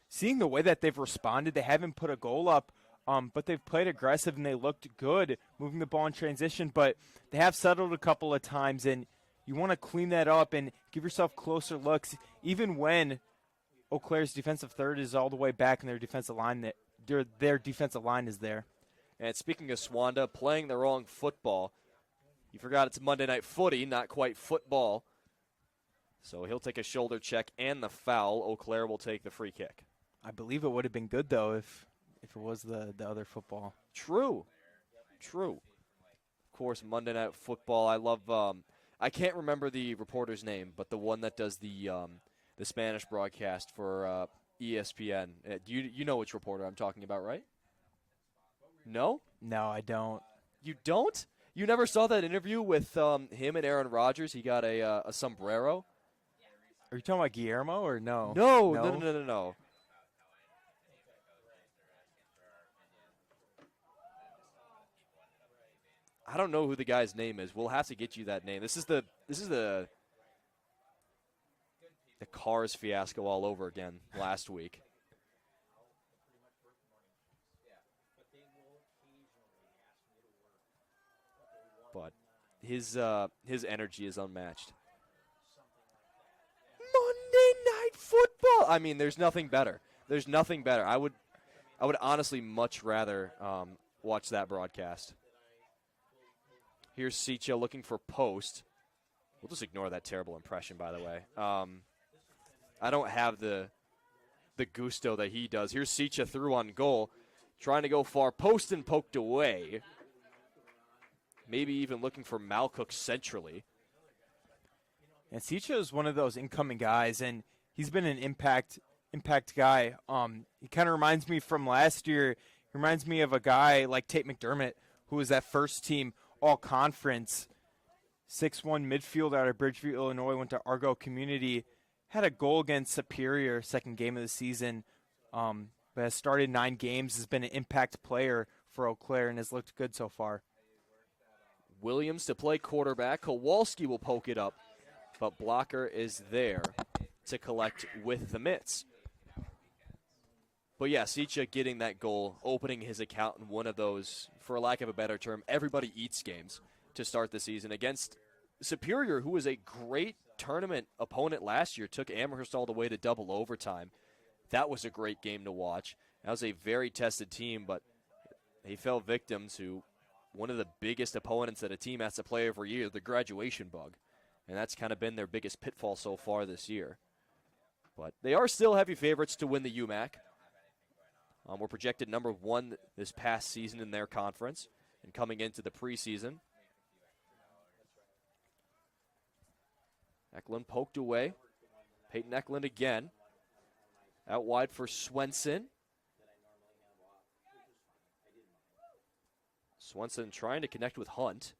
[SPEAKER 7] Seeing the way that they've responded, they haven't put a goal up, but they've played aggressive and they looked good moving the ball in transition. But they have settled a couple of times, and you want to clean that up and give yourself closer looks, even when Eau Claire's defensive third is all the way back and their defensive line their defensive line is there.
[SPEAKER 6] And speaking of Swanda, playing the wrong football, You forgot it's Monday Night Footy, not quite football. So he'll take a shoulder check and the foul. Eau Claire will take the free kick.
[SPEAKER 7] I believe it would have been good, though, if it was the other football.
[SPEAKER 6] True. Of course, Monday Night Football. I love I can't remember the reporter's name, but the one that does the Spanish broadcast for ESPN. You know which reporter I'm talking about, right? No?
[SPEAKER 7] No, I don't.
[SPEAKER 6] You don't? You never saw that interview with him and Aaron Rodgers? He got a sombrero?
[SPEAKER 7] Are you talking about Guillermo or no?
[SPEAKER 6] No. I don't know who the guy's name is. We'll have to get you that name. This is the Cars fiasco all over again last week. But his energy is unmatched. Monday Night Football. I mean, there's nothing better. I would honestly much rather watch that broadcast. Here's Sicha looking for post. We'll just ignore that terrible impression, by the way. I don't have the gusto that he does. Here's Sicha through on goal, trying to go far post and poked away. Maybe even looking for Malcook centrally.
[SPEAKER 7] And Sicha is one of those incoming guys, and he's been an impact guy. He kind of reminds me from last year. He reminds me of a guy like Tate McDermott, who was that first team all-conference 6'1" midfielder out of Bridgeview, Illinois, went to Argo Community, had a goal against Superior second game of the season, but has started 9 games, has been an impact player for Eau Claire, and has looked good so far.
[SPEAKER 6] Williams to play quarterback. Kowalski will poke it up, but Blocker is there to collect with the mitts. But yeah, Sicha getting that goal, opening his account in one of those, for lack of a better term, everybody eats games to start the season against Superior, who was a great tournament opponent last year, took Amherst all the way to double overtime. That was a great game to watch. That was a very tested team, but they fell victim to one of the biggest opponents that a team has to play every year, the graduation bug. And that's kind of been their biggest pitfall so far this year. But they are still heavy favorites to win the UMAC. We're projected number 1 this past season in their conference and coming into the preseason. Eklund poked away. Peyton Eklund again. Out wide for Swenson. Swenson trying to connect with Hunt.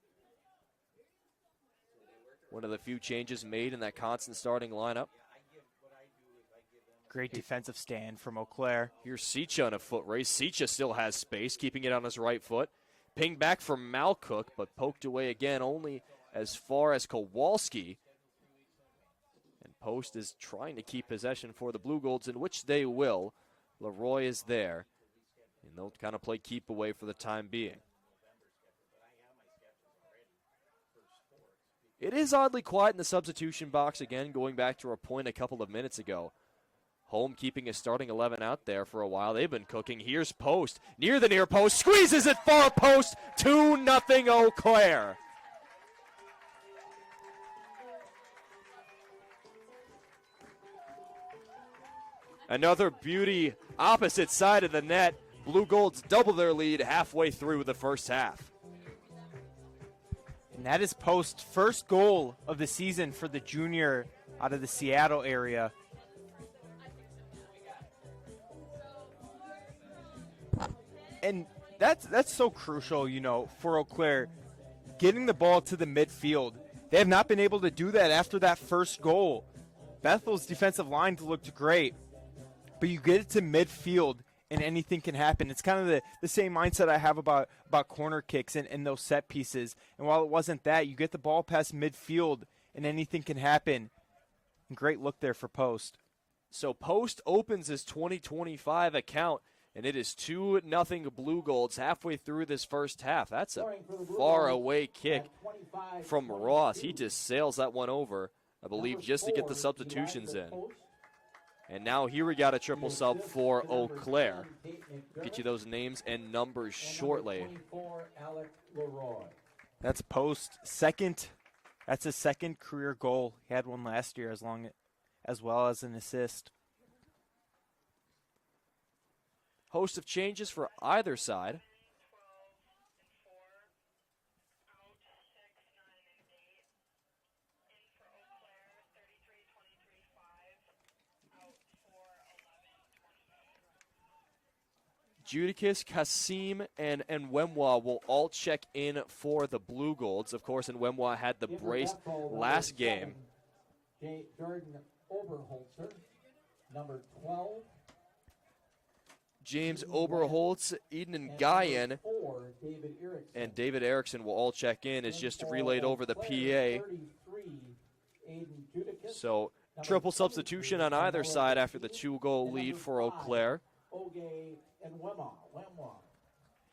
[SPEAKER 6] One of the few changes made in that constant starting lineup.
[SPEAKER 7] Great defensive stand from Eau Claire.
[SPEAKER 6] Here's Sicha on a foot race. Sicha still has space, keeping it on his right foot. Ping back from Malcook, but poked away again only as far as Kowalski. And Post is trying to keep possession for the Blue Golds, in which they will. Leroy is there, and they'll kind of play keep away for the time being. It is oddly quiet in the substitution box again, going back to our point a couple of minutes ago. Home keeping his starting 11 out there for a while. They've been cooking. Here's Post. Near the near post. Squeezes it far post. 2-0 Eau Claire. Another beauty opposite side of the net. Blue Golds double their lead halfway through the first half.
[SPEAKER 7] And that is Post's first goal of the season for the junior out of the Seattle area. And that's so crucial, for Eau Claire, getting the ball to the midfield. They have not been able to do that after that first goal. Bethel's defensive line looked great, but you get it to midfield and anything can happen. It's kind of the same mindset I have about corner kicks and those set pieces. And while it wasn't that, you get the ball past midfield and anything can happen. And great look there for Post.
[SPEAKER 6] So Post opens his 2025 account, and it is 2-0 Blue Golds halfway through this first half. That's a far away kick from Ross. He just sails that one over, I believe, just to get the substitutions in. And now here we got a triple sub for Eau Claire. Get you those names and numbers shortly.
[SPEAKER 7] That's Post second. That's his second career goal. He had one last year as well as an assist.
[SPEAKER 6] Host of changes for either side. Judicus, Kasim, and Nwemwa will all check in for the Blue Golds. Of course, Nwemwa had the brace last game.
[SPEAKER 1] Jordan Oberholzer, number 12.
[SPEAKER 6] James Oberholtz, Eden Nguyen, and David Erickson will all check in. It's just relayed over the PA. So triple substitution on either side after the 2-goal lead for Eau Claire.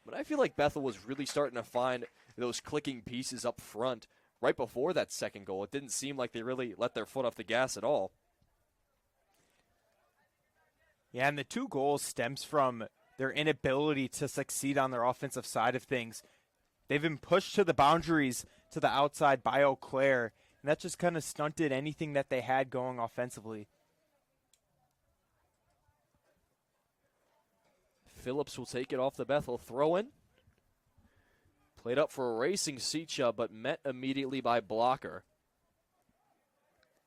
[SPEAKER 6] But I feel like Bethel was really starting to find those clicking pieces up front right before that second goal. It didn't seem like they really let their foot off the gas at all.
[SPEAKER 7] Yeah, and the 2 goals stems from their inability to succeed on their offensive side of things. They've been pushed to the boundaries to the outside by Eau Claire, and that just kind of stunted anything that they had going offensively.
[SPEAKER 6] Phillips will take it off the Bethel throw-in. Played up for a racing Seacha, but met immediately by Blocker.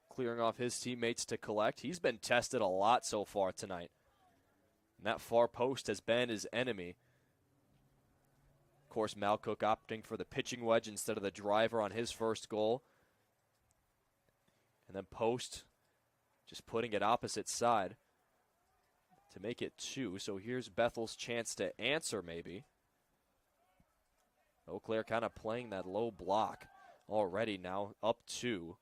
[SPEAKER 6] Clearing off his teammates to collect. He's been tested a lot so far tonight. And that far post has been his enemy. Of course, Malcook opting for the pitching wedge instead of the driver on his first goal. And then Post just putting it opposite side to make it 2. So here's Bethel's chance to answer maybe. Eau Claire kind of playing that low block already now, up 2.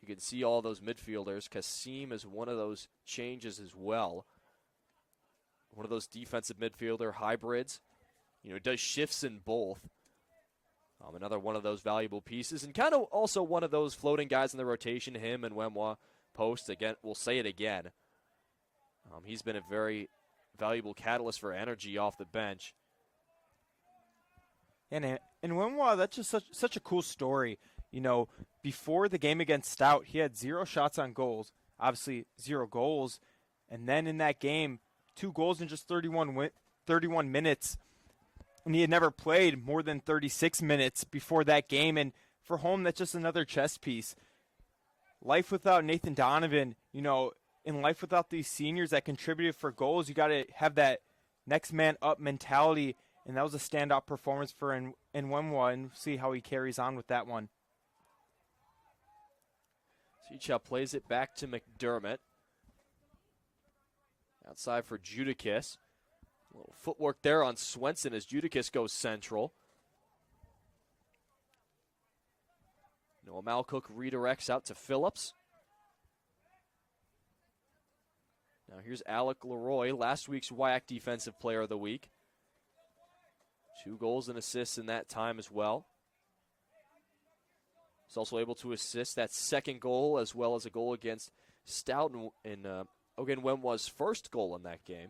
[SPEAKER 6] You can see all those midfielders. Kasim is one of those changes as well. One of those defensive midfielder hybrids. Does shifts in both. Another one of those valuable pieces. And kind of also one of those floating guys in the rotation, him and Nwemwa. Post, again, we'll say it again. He's been a very valuable catalyst for energy off the bench.
[SPEAKER 7] And Nwemwa, that's just such a cool story. Before the game against Stout, he had 0 shots on goals, obviously 0 goals. And then in that game, 2 goals in just 31 minutes. And he had never played more than 36 minutes before that game. And for home, that's just another chess piece. Life without Nathan Donovan, in life without these seniors that contributed for goals, you got to have that next man up mentality. And that was a standout performance for Nwemwa, and see how he carries on with that one.
[SPEAKER 6] Seacha plays it back to McDermott. Outside for Judicus. A little footwork there on Swenson as Judicus goes central. Noah Malcook redirects out to Phillips. Now here's Alec Leroy, last week's WIAC Defensive Player of the Week. 2 goals and assists in that time as well. He's also able to assist that second goal as well as a goal against Stout in Ogunwemwa's first goal in that game.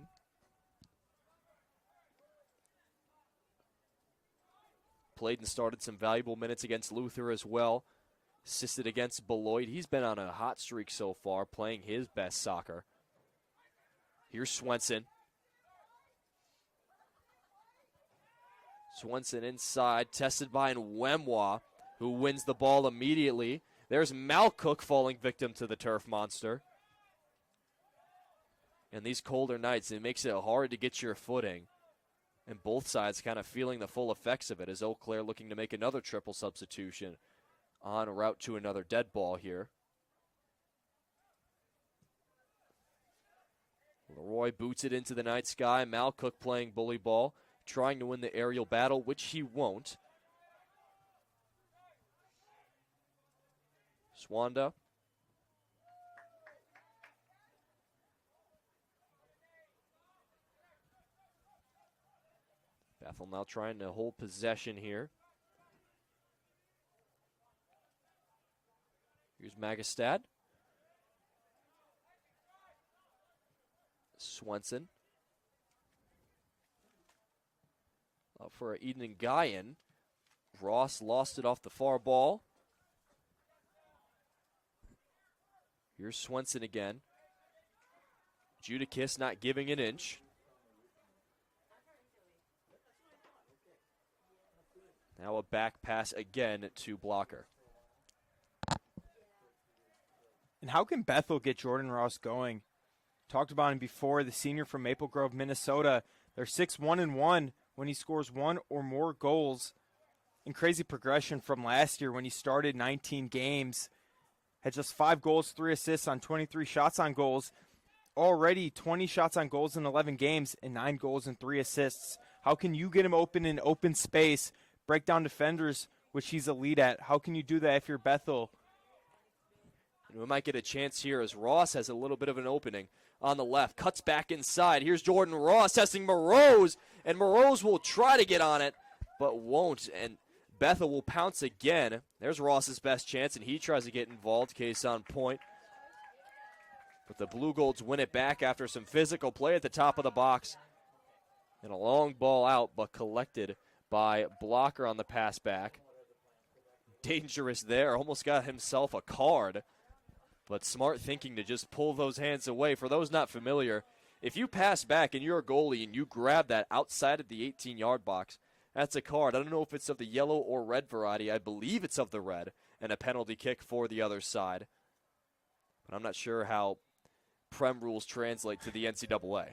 [SPEAKER 6] Played and started some valuable minutes against Luther as well. Assisted against Beloit. He's been on a hot streak so far, playing his best soccer. Here's Swenson. Swenson inside, tested by Nwemwa, who wins the ball immediately. There's Malcook falling victim to the turf monster. And these colder nights, it makes it hard to get your footing. And both sides kind of feeling the full effects of it as Eau Claire looking to make another triple substitution en route to another dead ball here. Leroy boots it into the night sky. Malcook playing bully ball, trying to win the aerial battle, which he won't. Swanda. Bethel now trying to hold possession here. Here's Magestad. Swenson. Up for Eden Nguyen. Ross lost it off the far ball. Here's Swenson again. Judakis not giving an inch. Now a back pass again to Blocker.
[SPEAKER 7] And how can Bethel get Jordan Ross going? Talked about him before, the senior from Maple Grove, Minnesota. They're 6-1-1 when he scores one or more goals. In crazy progression from last year when he started 19 games. Had just 5 goals, 3 assists on 23 shots on goals. Already 20 shots on goals in 11 games and 9 goals and 3 assists. How can you get him open in open space, break down defenders, which he's elite at? How can you do that if you're Bethel?
[SPEAKER 6] And we might get a chance here as Ross has a little bit of an opening on the left. Cuts back inside. Here's Jordan Ross testing Morose, and Morose will try to get on it, but won't. And Bethel will pounce again. There's Ross's best chance, and he tries to get involved. Case on point. But the Blue Golds win it back after some physical play at the top of the box. And a long ball out, but collected by Blocker on the pass back. Dangerous there. Almost got himself a card. But smart thinking to just pull those hands away. For those not familiar, if you pass back and you're a goalie and you grab that outside of the 18-yard box, that's a card. I don't know if it's of the yellow or red variety. I believe it's of the red, and a penalty kick for the other side. But I'm not sure how Prem rules translate to the NCAA.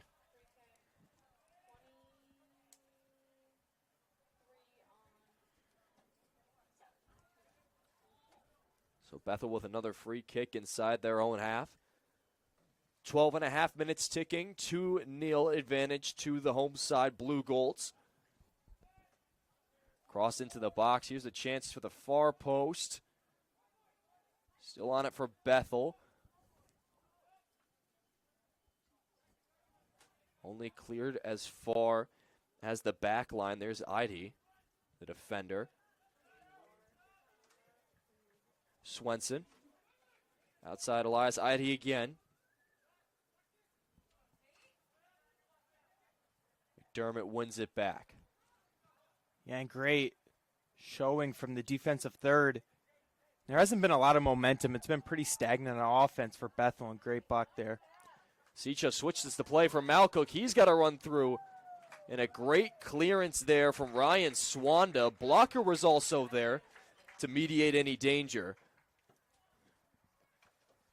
[SPEAKER 6] So Bethel with another free kick inside their own half. 12.5 minutes ticking, 2-0 advantage to the home side Blue Golds. Cross into the box. Here's a chance for the far post. Still on it for Bethel. Only cleared as far as the back line. There's Idy, the defender. Swenson. Outside Elias Idy again. McDermott wins it back.
[SPEAKER 7] Yeah, and great showing from the defensive third. There hasn't been a lot of momentum. It's been pretty stagnant on offense for Bethel, and great buck there.
[SPEAKER 6] Sicha switches the play for Malcook. He's got to run through. And a great clearance there from Ryan Swanda. Blocker was also there to mediate any danger.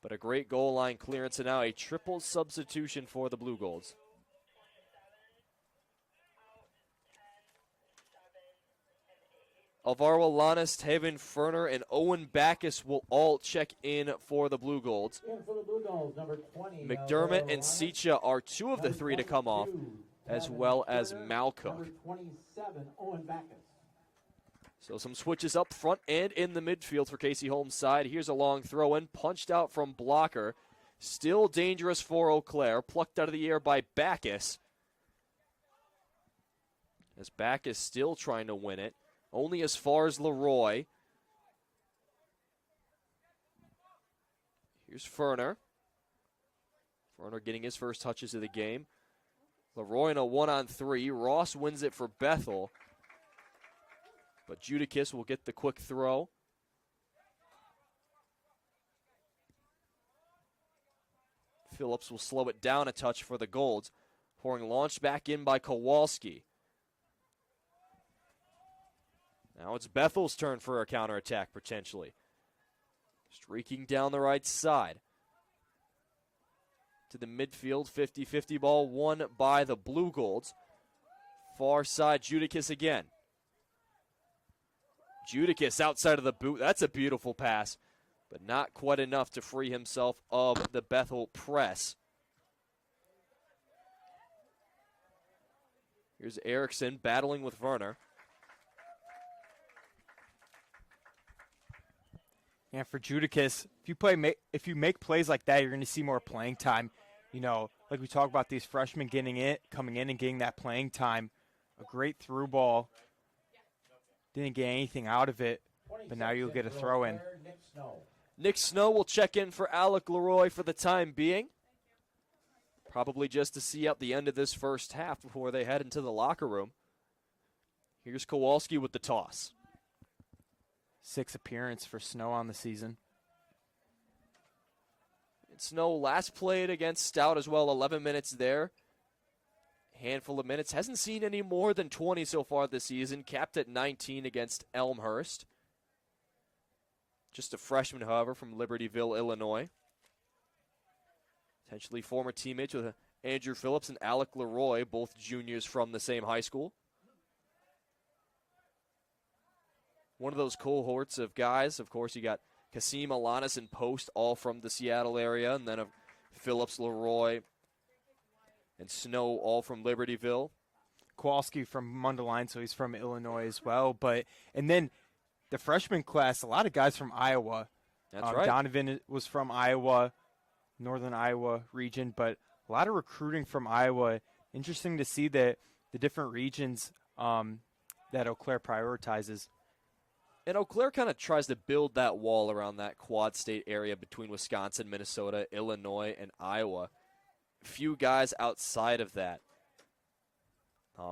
[SPEAKER 6] But a great goal line clearance, and now a triple substitution for the Blue Golds. Alvaro Alanis, Tevin Ferner, and Owen Backus will all check in for the Blue Golds.
[SPEAKER 1] In for the Blue Golds, number 20.
[SPEAKER 6] McDermott and Sicha are two of the three to come off, as well as Malcook.
[SPEAKER 1] Number 27, Owen Backus.
[SPEAKER 6] So some switches up front and in the midfield for Casey Holmes' side. Here's a long throw in, punched out from Blocker. Still dangerous for Eau Claire, plucked out of the air by Backus. As Backus still trying to win it. Only as far as Leroy. Here's Ferner. Ferner getting his first touches of the game. Leroy in a 1-on-3. Ross wins it for Bethel. But Judakis will get the quick throw. Phillips will slow it down a touch for the Golds. Pouring launched back in by Kowalski. Now it's Bethel's turn for a counterattack, potentially. Streaking down the right side. To the midfield, 50-50 ball won by the Blue Golds. Far side, Judakis again. Judakis outside of the boot. That's a beautiful pass, but not quite enough to free himself of the Bethel press. Here's Erickson battling with Werner.
[SPEAKER 7] And for Judakis, if you make plays like that, you're going to see more playing time. You know, like we talk about these freshmen coming in and getting that playing time. A great through ball. Didn't get anything out of it, but now you'll get a throw in.
[SPEAKER 6] Nick Snow will check in for Alec Leroy for the time being. Probably just to see out the end of this first half before they head into the locker room. Here's Kowalski with the toss.
[SPEAKER 7] 6th appearance for Snow on the season.
[SPEAKER 6] Snow last played against Stout as well, 11 minutes there. Handful of minutes. Hasn't seen any more than 20 so far this season. Capped at 19 against Elmhurst. Just a freshman, however, from Libertyville, Illinois. Potentially former teammates with Andrew Phillips and Alec Leroy, both juniors from the same high school. One of those cohorts of guys, of course, you got Kasim Alanis and Post, all from the Seattle area, and then Phillips, Leroy, and Snow, all from Libertyville.
[SPEAKER 7] Kowalski from Mundelein, so he's from Illinois as well. And then the freshman class, a lot of guys from Iowa.
[SPEAKER 6] That's right.
[SPEAKER 7] Donovan was from Iowa, northern Iowa region, but a lot of recruiting from Iowa. Interesting to see that the different regions that Eau Claire prioritizes.
[SPEAKER 6] And Eau Claire kind of tries to build that wall around that quad state area between Wisconsin, Minnesota, Illinois, and Iowa. Few guys outside of that.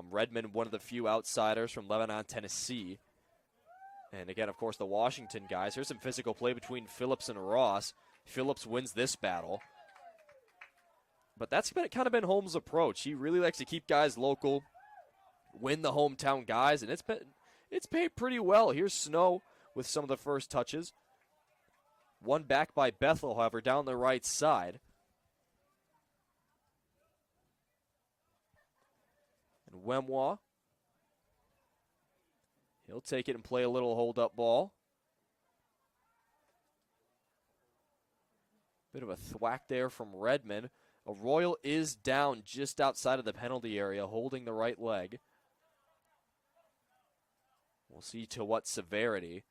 [SPEAKER 6] Redmond, one of the few outsiders from Lebanon, Tennessee. And again, of course, the Washington guys. Here's some physical play between Phillips and Ross. Phillips wins this battle. But that's kind of been Holmes' approach. He really likes to keep guys local, win the hometown guys, and it's paid pretty well. Here's Snow with some of the first touches. One back by Bethel, however, down the right side. And Wemwa, he'll take it and play a little hold-up ball. Bit of a thwack there from Redmond. Arroyo is down just outside of the penalty area, holding the right leg. We'll see to what severity.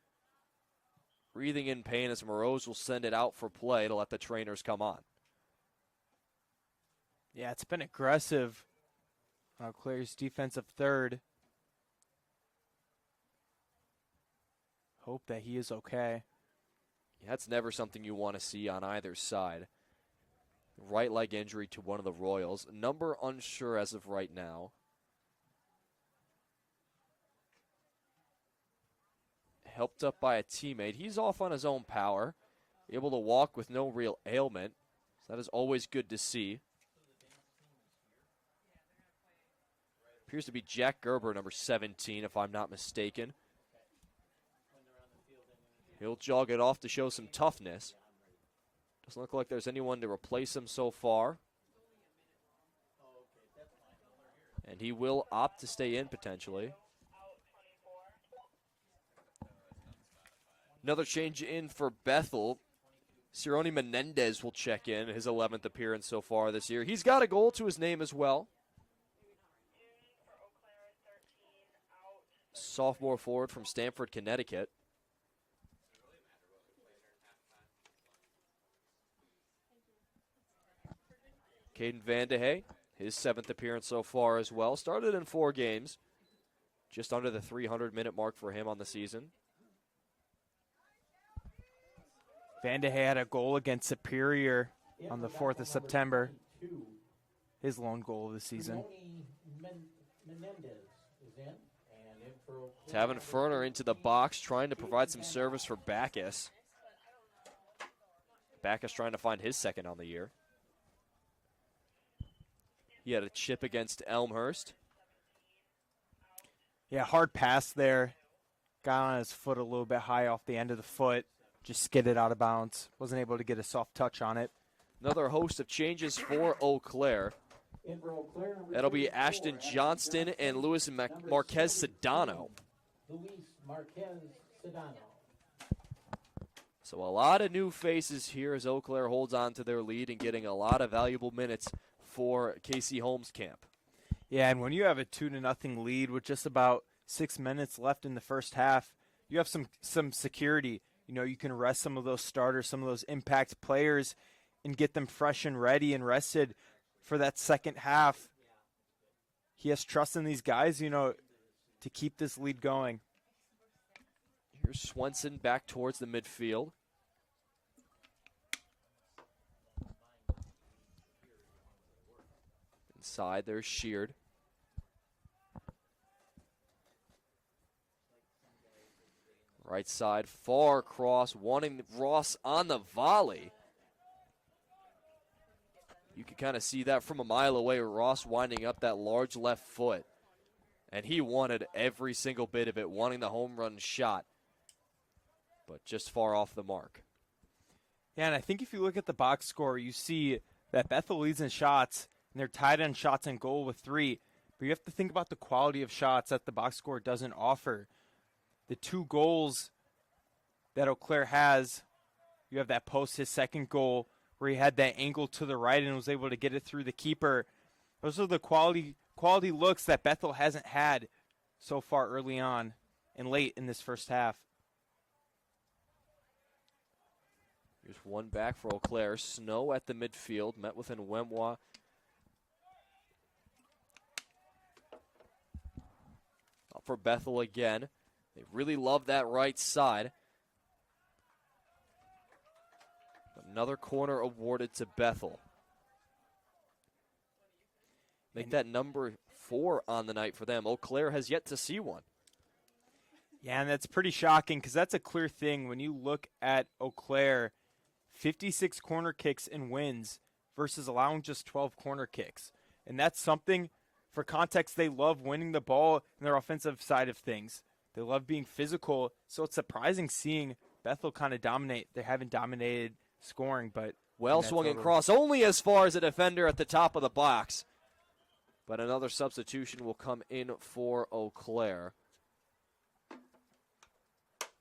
[SPEAKER 6] Breathing in pain as Moroz will send it out for play to let the trainers come on.
[SPEAKER 7] Yeah, it's been aggressive. Claire's defensive third. Hope that he is okay.
[SPEAKER 6] Yeah, that's never something you want to see on either side. Right leg injury to one of the Royals. Number unsure as of right now. Helped up by a teammate. He's off on his own power. Able to walk with no real ailment. So that is always good to see. Appears to be Jack Gerber, number 17, if I'm not mistaken. He'll jog it off to show some toughness. Doesn't look like there's anyone to replace him so far. And he will opt to stay in potentially. Another change in for Bethel. Cirone Menendez will check in, his 11th appearance so far this year. He's got a goal to his name as well. Sophomore forward from Stamford, Connecticut. Caden Vandehey, his 7th appearance so far as well. Started in 4 games. Just under the 300-minute mark for him on the season.
[SPEAKER 7] Vandehey had a goal against Superior on the 4th of September. His lone goal of the season.
[SPEAKER 6] Tavin Ferner into the box, trying to provide some service for Backus. Backus trying to find his 2nd on the year. He had a chip against Elmhurst.
[SPEAKER 7] Yeah, hard pass there. Got on his foot a little bit high off the end of the foot. Just skidded out of bounds. Wasn't able to get a soft touch on it.
[SPEAKER 6] Another host of changes for Eau Claire. That'll be Ashton Johnston and Luis Marquez Sedano. So a lot of new faces here as Eau Claire holds on to their lead and getting a lot of valuable minutes for Casey Holmes' camp.
[SPEAKER 7] Yeah, and when you have a 2-0 lead with just about 6 minutes left in the first half, you have some security. You know, you can rest some of those starters, some of those impact players, and get them fresh and ready and rested for that second half. He has trust in these guys, you know, to keep this lead going.
[SPEAKER 6] Here's Swenson back towards the midfield. Inside, there's Sheard. Right side, far cross, wanting Ross on the volley. You can kind of see that from a mile away, Ross winding up that large left foot. And he wanted every single bit of it, wanting the home run shot, but just far off the mark.
[SPEAKER 7] Yeah, and I think if you look at the box score, you see that Bethel leads in shots, and they're tied in shots and goal with 3. But you have to think about the quality of shots that the box score doesn't offer. The 2 goals that Eau Claire has, you have that post, his second goal, where he had that angle to the right and was able to get it through the keeper. Those are the quality looks that Bethel hasn't had so far early on and late in this first half.
[SPEAKER 6] Here's one back for Eau Claire. Snow at the midfield, met with Nwemwa. Up for Bethel again. They really love that right side. Another corner awarded to Bethel. Make that number 4 on the night for them. Eau Claire has yet to see one.
[SPEAKER 7] Yeah, and that's pretty shocking because that's a clear thing. When you look at Eau Claire, 56 corner kicks and wins versus allowing just 12 corner kicks. And that's something, for context, they love winning the ball in their offensive side of things. They love being physical, so it's surprising seeing Bethel kind of dominate. They haven't dominated scoring, but
[SPEAKER 6] well swung and cross only as far as a defender at the top of the box. But another substitution will come in for Eau Claire.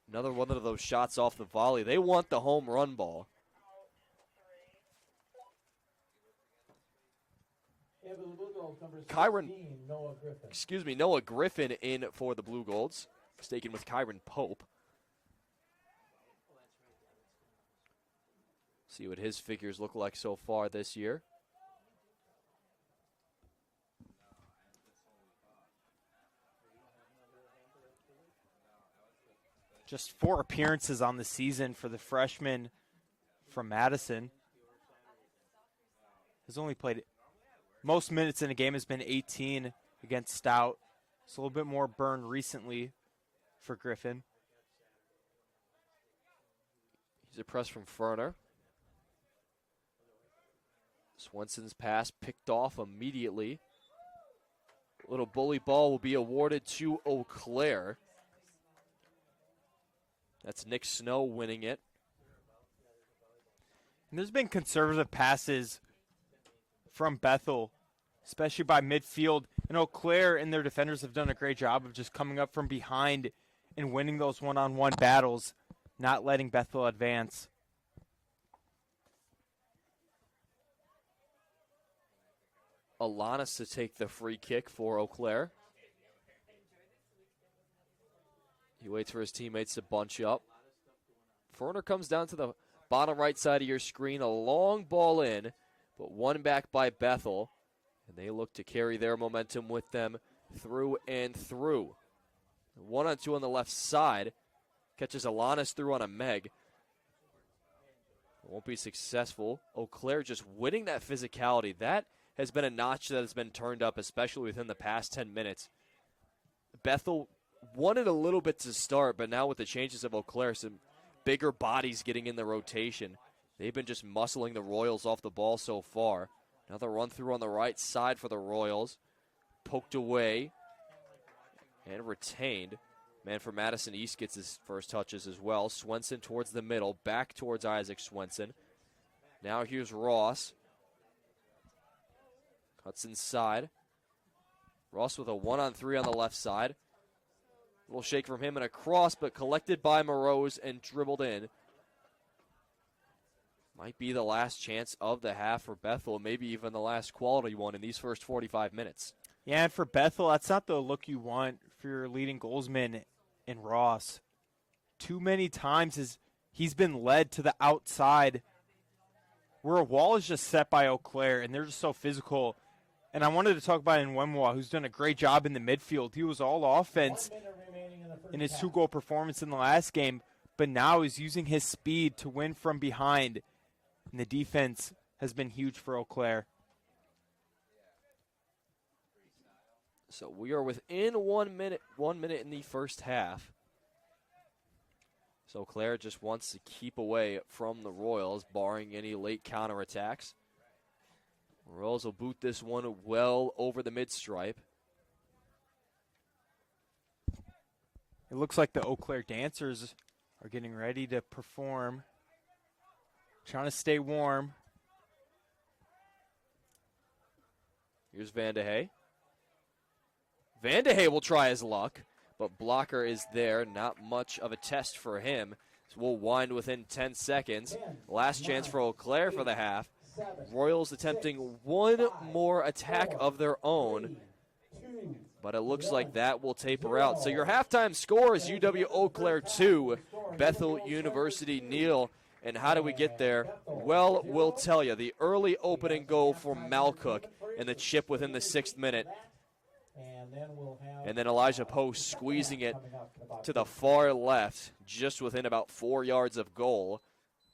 [SPEAKER 6] Another one of those shots off the volley. They want the home run ball. Noah Griffin in for the Blue Golds. Mistaken with Kyron Pope. See what his figures look like so far this year.
[SPEAKER 7] Just 4 appearances on the season for the freshman from Madison. Has only played most minutes in a game, has been 18 against Stout. It's a little bit more burn recently for Griffin.
[SPEAKER 6] He's a press from Ferner. Swenson's pass picked off immediately. Little bully ball will be awarded to Eau Claire. That's Nick Snow winning it.
[SPEAKER 7] And there's been conservative passes from Bethel, especially by midfield. And Eau Claire and their defenders have done a great job of just coming up from behind and winning those one-on-one battles, not letting Bethel advance.
[SPEAKER 6] Alanis to take the free kick for Eau Claire. He waits for his teammates to bunch up. Ferner comes down to the bottom right side of your screen. A long ball in, but one back by Bethel. And they look to carry their momentum with them through and through. 1-on-2 on the left side. Catches Alanis through on a Meg. Won't be successful. Eau Claire just winning that physicality. That has been a notch that has been turned up, especially within the past 10 minutes. Bethel wanted a little bit to start, but now with the changes of Eau Claire, some bigger bodies getting in the rotation. They've been just muscling the Royals off the ball so far. Another run through on the right side for the Royals. Poked away and retained. Man for Madison East gets his first touches as well. Swenson towards the middle, back towards Isaac Swenson. Now here's Ross. Cuts inside. Ross with a 1-on-3 on the left side. Little shake from him and a cross, but collected by Morose and dribbled in. Might be the last chance of the half for Bethel, maybe even the last quality one in these first 45 minutes.
[SPEAKER 7] Yeah, and for Bethel, that's not the look you want for your leading goalsman in Ross. Too many times he's been led to the outside where a wall is just set by Eau Claire, and they're just so physical. And I wanted to talk about Nwemwa, who's done a great job in the midfield. He was all offense in his 2-goal performance in the last game, but now he's using his speed to win from behind. And the defense has been huge for Eau Claire.
[SPEAKER 6] So we are within 1 minute in the first half. So Claire just wants to keep away from the Royals, barring any late counterattacks. Royals will boot this one well over the mid-stripe.
[SPEAKER 7] It looks like the Eau Claire dancers are getting ready to perform. Trying to stay warm.
[SPEAKER 6] Here's Van de Hey. Van de Hey will try his luck, but blocker is there. Not much of a test for him. So we'll wind within 10 seconds. Last chance for Eau Claire for the half. Royals attempting one more attack of their own, but it looks like that will taper out. So your halftime score is UW Eau Claire 2, Bethel University 0. And how do we get there? Well, we'll tell you. The early opening goal for Malcook and the chip within the 6th minute. And then Elijah Post squeezing it to the far left, just within about 4 yards of goal.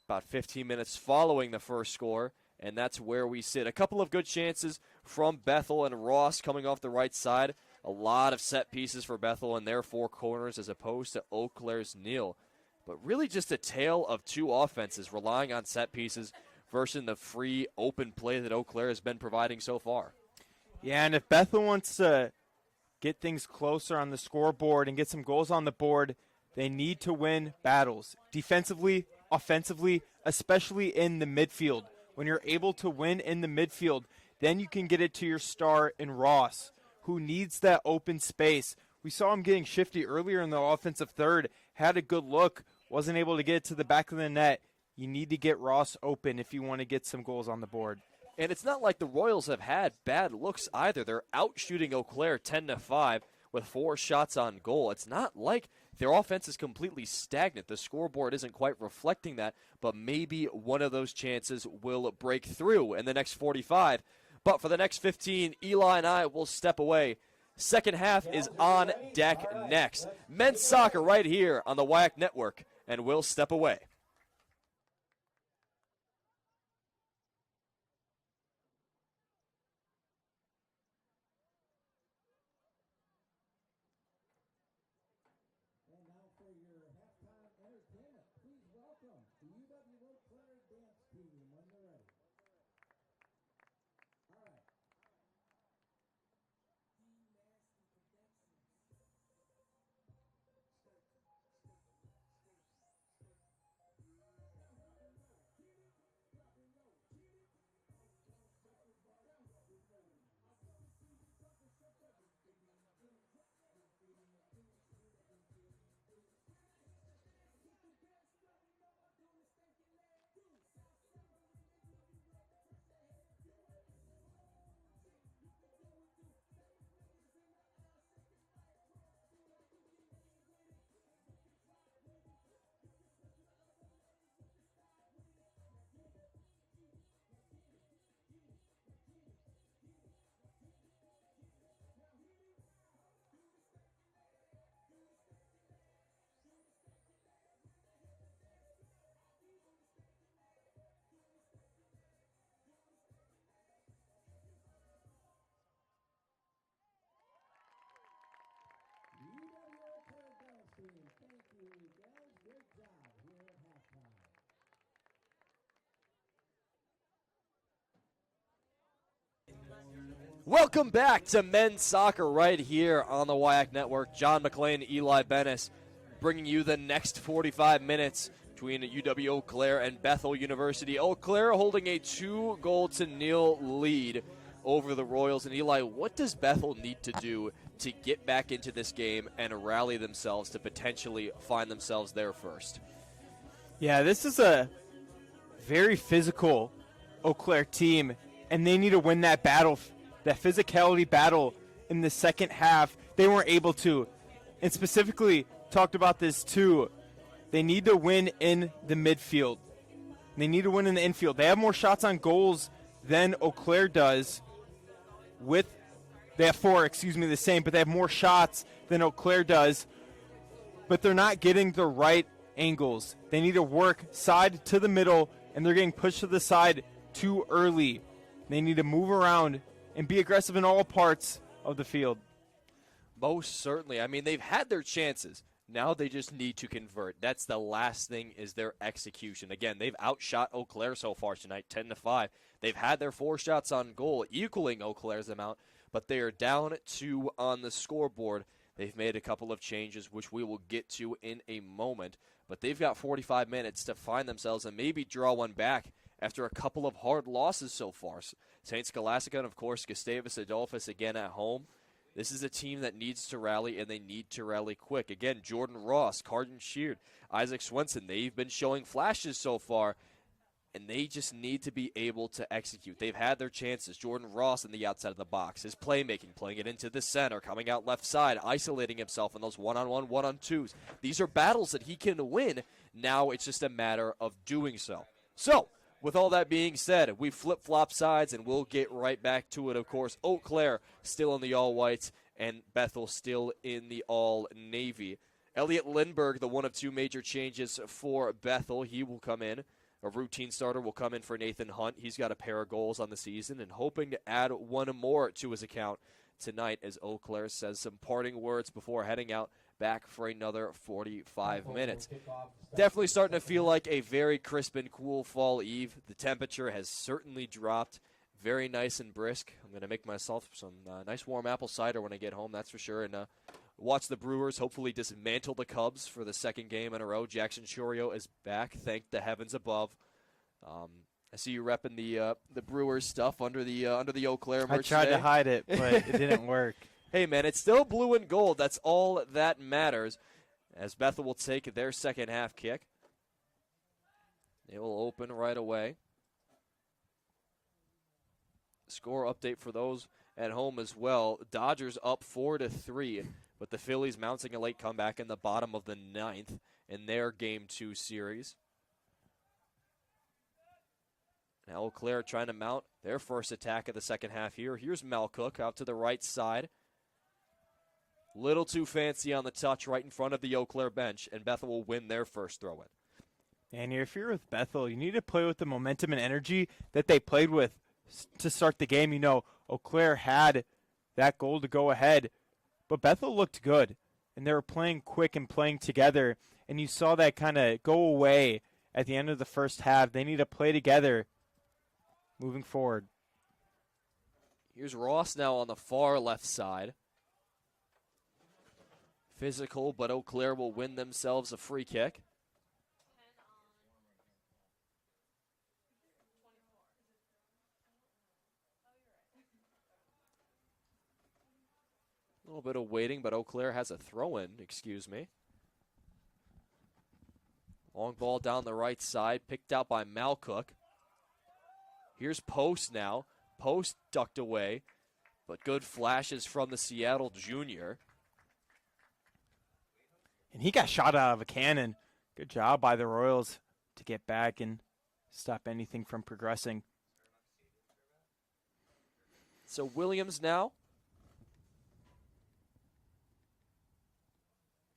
[SPEAKER 6] About 15 minutes following the first score, and that's where we sit. A couple of good chances from Bethel and Ross coming off the right side. A lot of set pieces for Bethel in their four corners as opposed to Eau Claire's nil. But really just a tale of two offenses relying on set pieces versus the free open play that Eau Claire has been providing so far.
[SPEAKER 7] Yeah, and if Bethel wants to get things closer on the scoreboard and get some goals on the board, they need to win battles. Defensively, offensively, especially in the midfield. When you're able to win in the midfield, then you can get it to your star in Ross, who needs that open space. We saw him getting shifty earlier in the offensive third, had a good look, wasn't able to get it to the back of the net. You need to get Ross open if you want to get some goals on the board.
[SPEAKER 6] And it's not like the Royals have had bad looks either. They're out-shooting Eau Claire 10-5 with 4 shots on goal. It's not like their offense is completely stagnant. The scoreboard isn't quite reflecting that, but maybe one of those chances will break through in the next 45. But for the next 15, Eli and I will step away. Second half is on deck next. Men's soccer right here on the UWEC Network, and we'll step away.
[SPEAKER 1] And now for your halftime entertainment, please welcome the UW Eau Claire dance team when you're ready. All right. Thank you, guys. Great job here at halftime.
[SPEAKER 6] Welcome back to men's soccer right here on the UWEC Network. John McClain, Eli Bennis, bringing you the next 45 minutes between UW Eau Claire and Bethel University. Eau Claire holding a 2-0 lead over the Royals. And Eli, what does Bethel need to do to get back into this game and rally themselves to potentially find themselves there first?
[SPEAKER 7] Yeah, this is a very physical Eau Claire team, and they need to win that battle, that physicality battle in the second half. They weren't able to, and specifically talked about this too. They need to win in the midfield. They need to win in the infield. They have more shots on goals than Eau Claire does. They have 4, the same, but they have more shots than Eau Claire does. But they're not getting the right angles. They need to work side to the middle, and they're getting pushed to the side too early. They need to move around and be aggressive in all parts of the field.
[SPEAKER 6] Most certainly. I mean, they've had their chances. Now they just need to convert. That's the last thing, is their execution. Again, they've outshot Eau Claire so far tonight, 10-5. They've had their 4 shots on goal, equaling Eau Claire's amount, but they are down 2 on the scoreboard. They've made a couple of changes, which we will get to in a moment, but they've got 45 minutes to find themselves and maybe draw one back after a couple of hard losses so far. St. Scholastica and, of course, Gustavus Adolphus again at home. This is a team that needs to rally, and they need to rally quick. Again, Jordan Ross, Carden Sheard, Isaac Swenson, they've been showing flashes so far, and they just need to be able to execute. They've had their chances. Jordan Ross in the outside of the box, his playmaking, playing it into the center, coming out left side, isolating himself in those one-on-one, one-on-twos. These are battles that he can win. Now it's just a matter of doing so. So, with all that being said, we flip-flop sides, and we'll get right back to it, of course. Eau Claire still in the all-whites, and Bethel still in the all-navy. Elliot Lindbergh, the one of 2 major changes for Bethel. He will come in. A routine starter will come in for Nathan Hunt. He's got a pair of goals on the season and hoping to add 1 more to his account tonight, as Eau Claire says some parting words before heading out back for another 45 minutes. Definitely starting to feel like a very crisp and cool fall eve. The temperature has certainly dropped. Very nice and brisk. I'm going to make myself some nice warm apple cider when I get home, that's for sure, and watch the Brewers hopefully dismantle the Cubs for the 2nd game in a row. Jackson Chorio is back, thank the heavens above. I see you repping the Brewers stuff under the Eau Claire merch.
[SPEAKER 7] I tried
[SPEAKER 6] today.
[SPEAKER 7] to hide it, but it didn't work.
[SPEAKER 6] Hey, man, it's still blue and gold. That's all that matters. As Bethel will take their second half kick. They will open right away. Score update for those at home as well. Dodgers up 4-3, but the Phillies mounting a late comeback in the bottom of the 9th in their Game 2 series. Now Eau Claire trying to mount their first attack of the second half here. Here's Mel Cook out to the right side. Little too fancy on the touch right in front of the Eau Claire bench, and Bethel will win their first throw-in.
[SPEAKER 7] And if you're with Bethel, you need to play with the momentum and energy that they played with to start the game. You know, Eau Claire had that goal to go ahead, but Bethel looked good, and they were playing quick and playing together, and you saw that kind of go away at the end of the first half. They need to play together moving forward.
[SPEAKER 6] Here's Ross now on the far left side. Physical, but Eau Claire will win themselves a free kick. A little bit of waiting, but Eau Claire has a throw-in, excuse me. Long ball down the right side, picked out by Malcook. Here's Post now. Post ducked away, but good flashes from the Seattle junior.
[SPEAKER 7] And he got shot out of a cannon. Good job by the Royals to get back and stop anything from progressing.
[SPEAKER 6] So Williams now.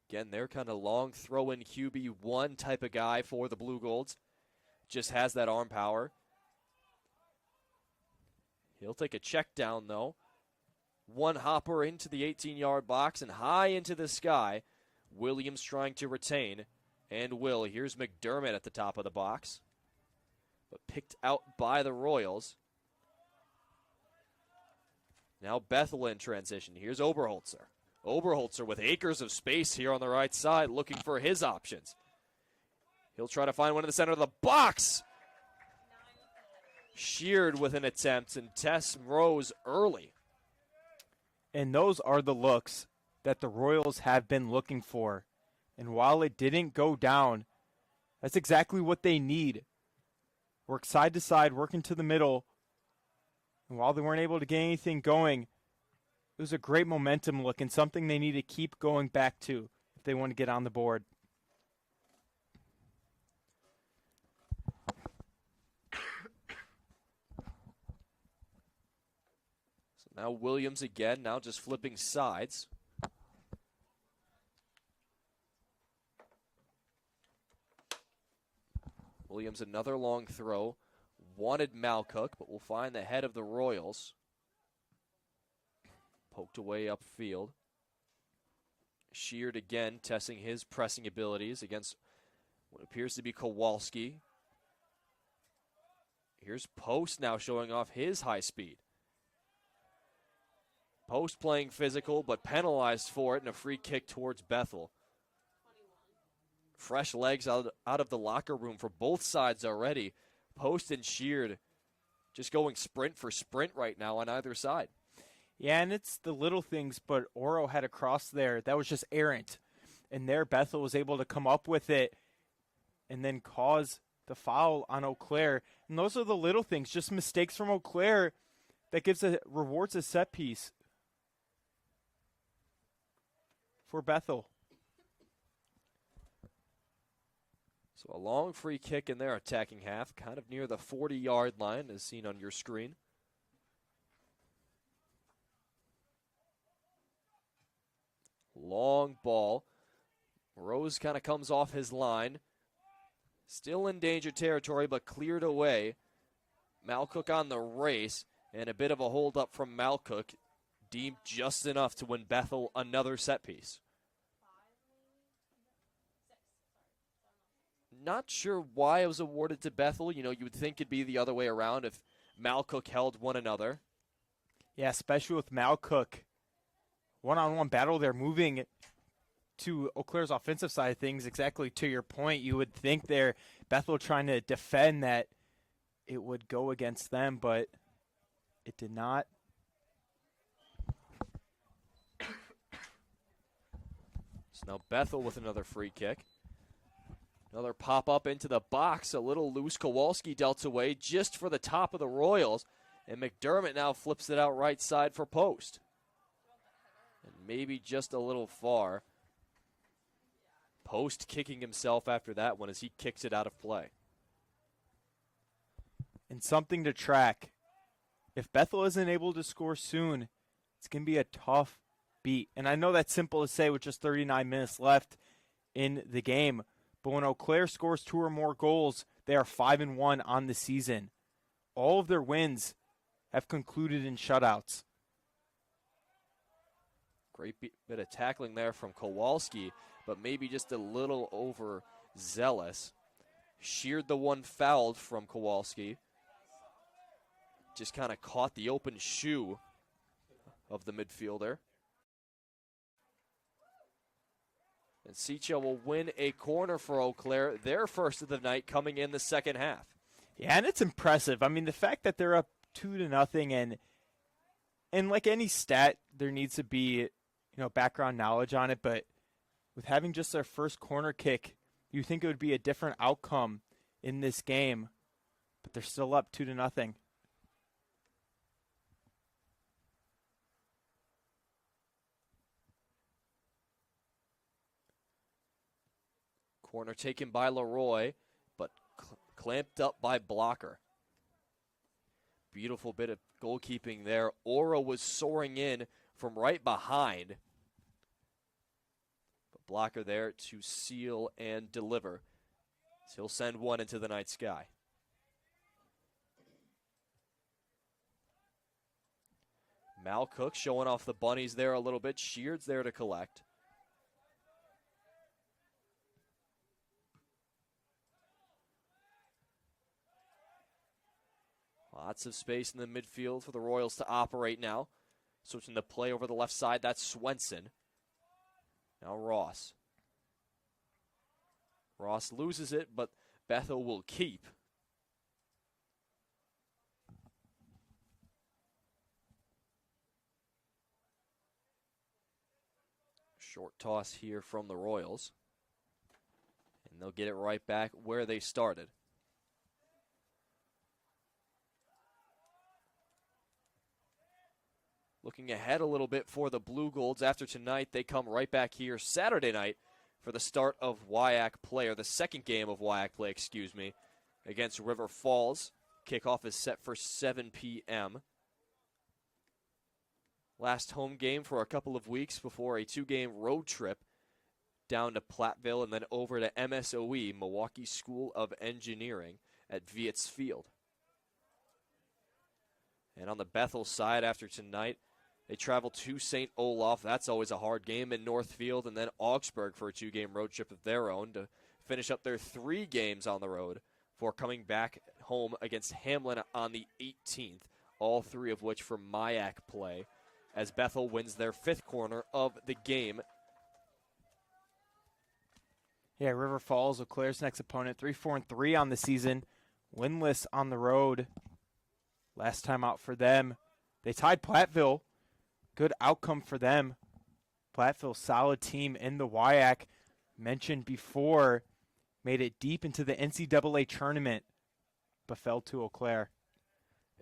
[SPEAKER 6] Again, they're kind of long throw-in QB1 type of guy for the Blue Golds. Just has that arm power. He'll take a check down, though. One hopper into the 18-yard box and high into the sky. Williams trying to retain, and will. Here's McDermott at the top of the box, but picked out by the Royals. Now Bethel in transition. Here's Oberholzer. Oberholzer with acres of space here on the right side, looking for his options. He'll try to find one in the center of the box. Sheared with an attempt, and Tess rose early.
[SPEAKER 7] And those are the looks that the Royals have been looking for. And while it didn't go down, that's exactly what they need. Work side to side, work into the middle. And while they weren't able to get anything going, it was a great momentum look and something they need to keep going back to if they want to get on the board.
[SPEAKER 6] So now Williams again, now just flipping sides. Williams another long throw. Wanted Malcook, but will find the head of the Royals. Poked away upfield. Sheard again testing his pressing abilities against what appears to be Kowalski. Here's Post now showing off his high speed. Post playing physical, but penalized for it, and a free kick towards Bethel. Fresh legs out of the locker room for both sides already. Post and Sheard just going sprint for sprint right now on either side.
[SPEAKER 7] Yeah, and it's the little things, but Oro had a cross there that was just errant. And there Bethel was able to come up with it and then cause the foul on Eau Claire. And those are the little things, just mistakes from Eau Claire that rewards a set piece for Bethel.
[SPEAKER 6] So a long free kick in their attacking half, kind of near the 40-yard line as seen on your screen. Long ball. Rose kind of comes off his line. Still in danger territory, but cleared away. Malcook on the race, and a bit of a hold up from Malcook, deemed just enough to win Bethel another set piece. Not sure why it was awarded to Bethel. You know, you would think it'd be the other way around if Malcook held one another.
[SPEAKER 7] Yeah, especially with Malcook. One-on-one battle, they're moving to Eau Claire's offensive side of things. Exactly to your point, you would think they're Bethel trying to defend that it would go against them, but it did not.
[SPEAKER 6] So now Bethel with another free kick. Another pop-up into the box. A little loose. Kowalski dealt away just for the top of the Royals. And McDermott now flips it out right side for Post. And maybe just a little far. Post kicking himself after that one as he kicks it out of play.
[SPEAKER 7] And something to track. If Bethel isn't able to score soon, it's going to be a tough beat. And I know that's simple to say with just 39 minutes left in the game. But when Eau Claire scores 2 or more goals, they are 5-1 on the season. All of their wins have concluded in shutouts.
[SPEAKER 6] Great bit of tackling there from Kowalski, but maybe just a little overzealous. Sheared the one fouled from Kowalski. Just kind of caught the open shoe of the midfielder. And Seacha will win a corner for Eau Claire, their first of the night, coming in the second half.
[SPEAKER 7] Yeah, and it's impressive. I mean, the fact that they're up 2-0, and like any stat, there needs to be, background knowledge on it. But with having just their first corner kick, you think it would be a different outcome in this game. But they're still up 2-0.
[SPEAKER 6] Corner taken by Leroy, but clamped up by Blocker. Beautiful bit of goalkeeping there. Oro was soaring in from right behind. But Blocker there to seal and deliver. So he'll send one into the night sky. Malcook showing off the bunnies there a little bit. Sheard's there to collect. Lots of space in the midfield for the Royals to operate now. Switching the play over the left side, that's Swenson. Now Ross. Ross loses it, but Bethel will keep. Short toss here from the Royals. And they'll get it right back where they started. Looking ahead a little bit for the Blue Golds after tonight, they come right back here Saturday night for the start of WIAC play, or the second game of WIAC play, against River Falls. Kickoff is set for 7 p.m. Last home game for a couple of weeks before a 2-game road trip down to Platteville and then over to MSOE, Milwaukee School of Engineering, at Vietz Field. And on the Bethel side after tonight, They travel to St. Olaf. That's always a hard game in Northfield, and then Augsburg for a 2-game road trip of their own to finish up their 3 games on the road for coming back home against Hamlin on the 18th, all 3 of which for MIAC play, as Bethel wins their 5th corner of the game.
[SPEAKER 7] Yeah, River Falls, Eau Claire's next opponent, 3-4-3 on the season, winless on the road. Last time out for them, they tied Platteville. Good outcome for them. Platteville, solid team in the WIAC. Mentioned before, made it deep into the NCAA tournament, but fell to Eau Claire.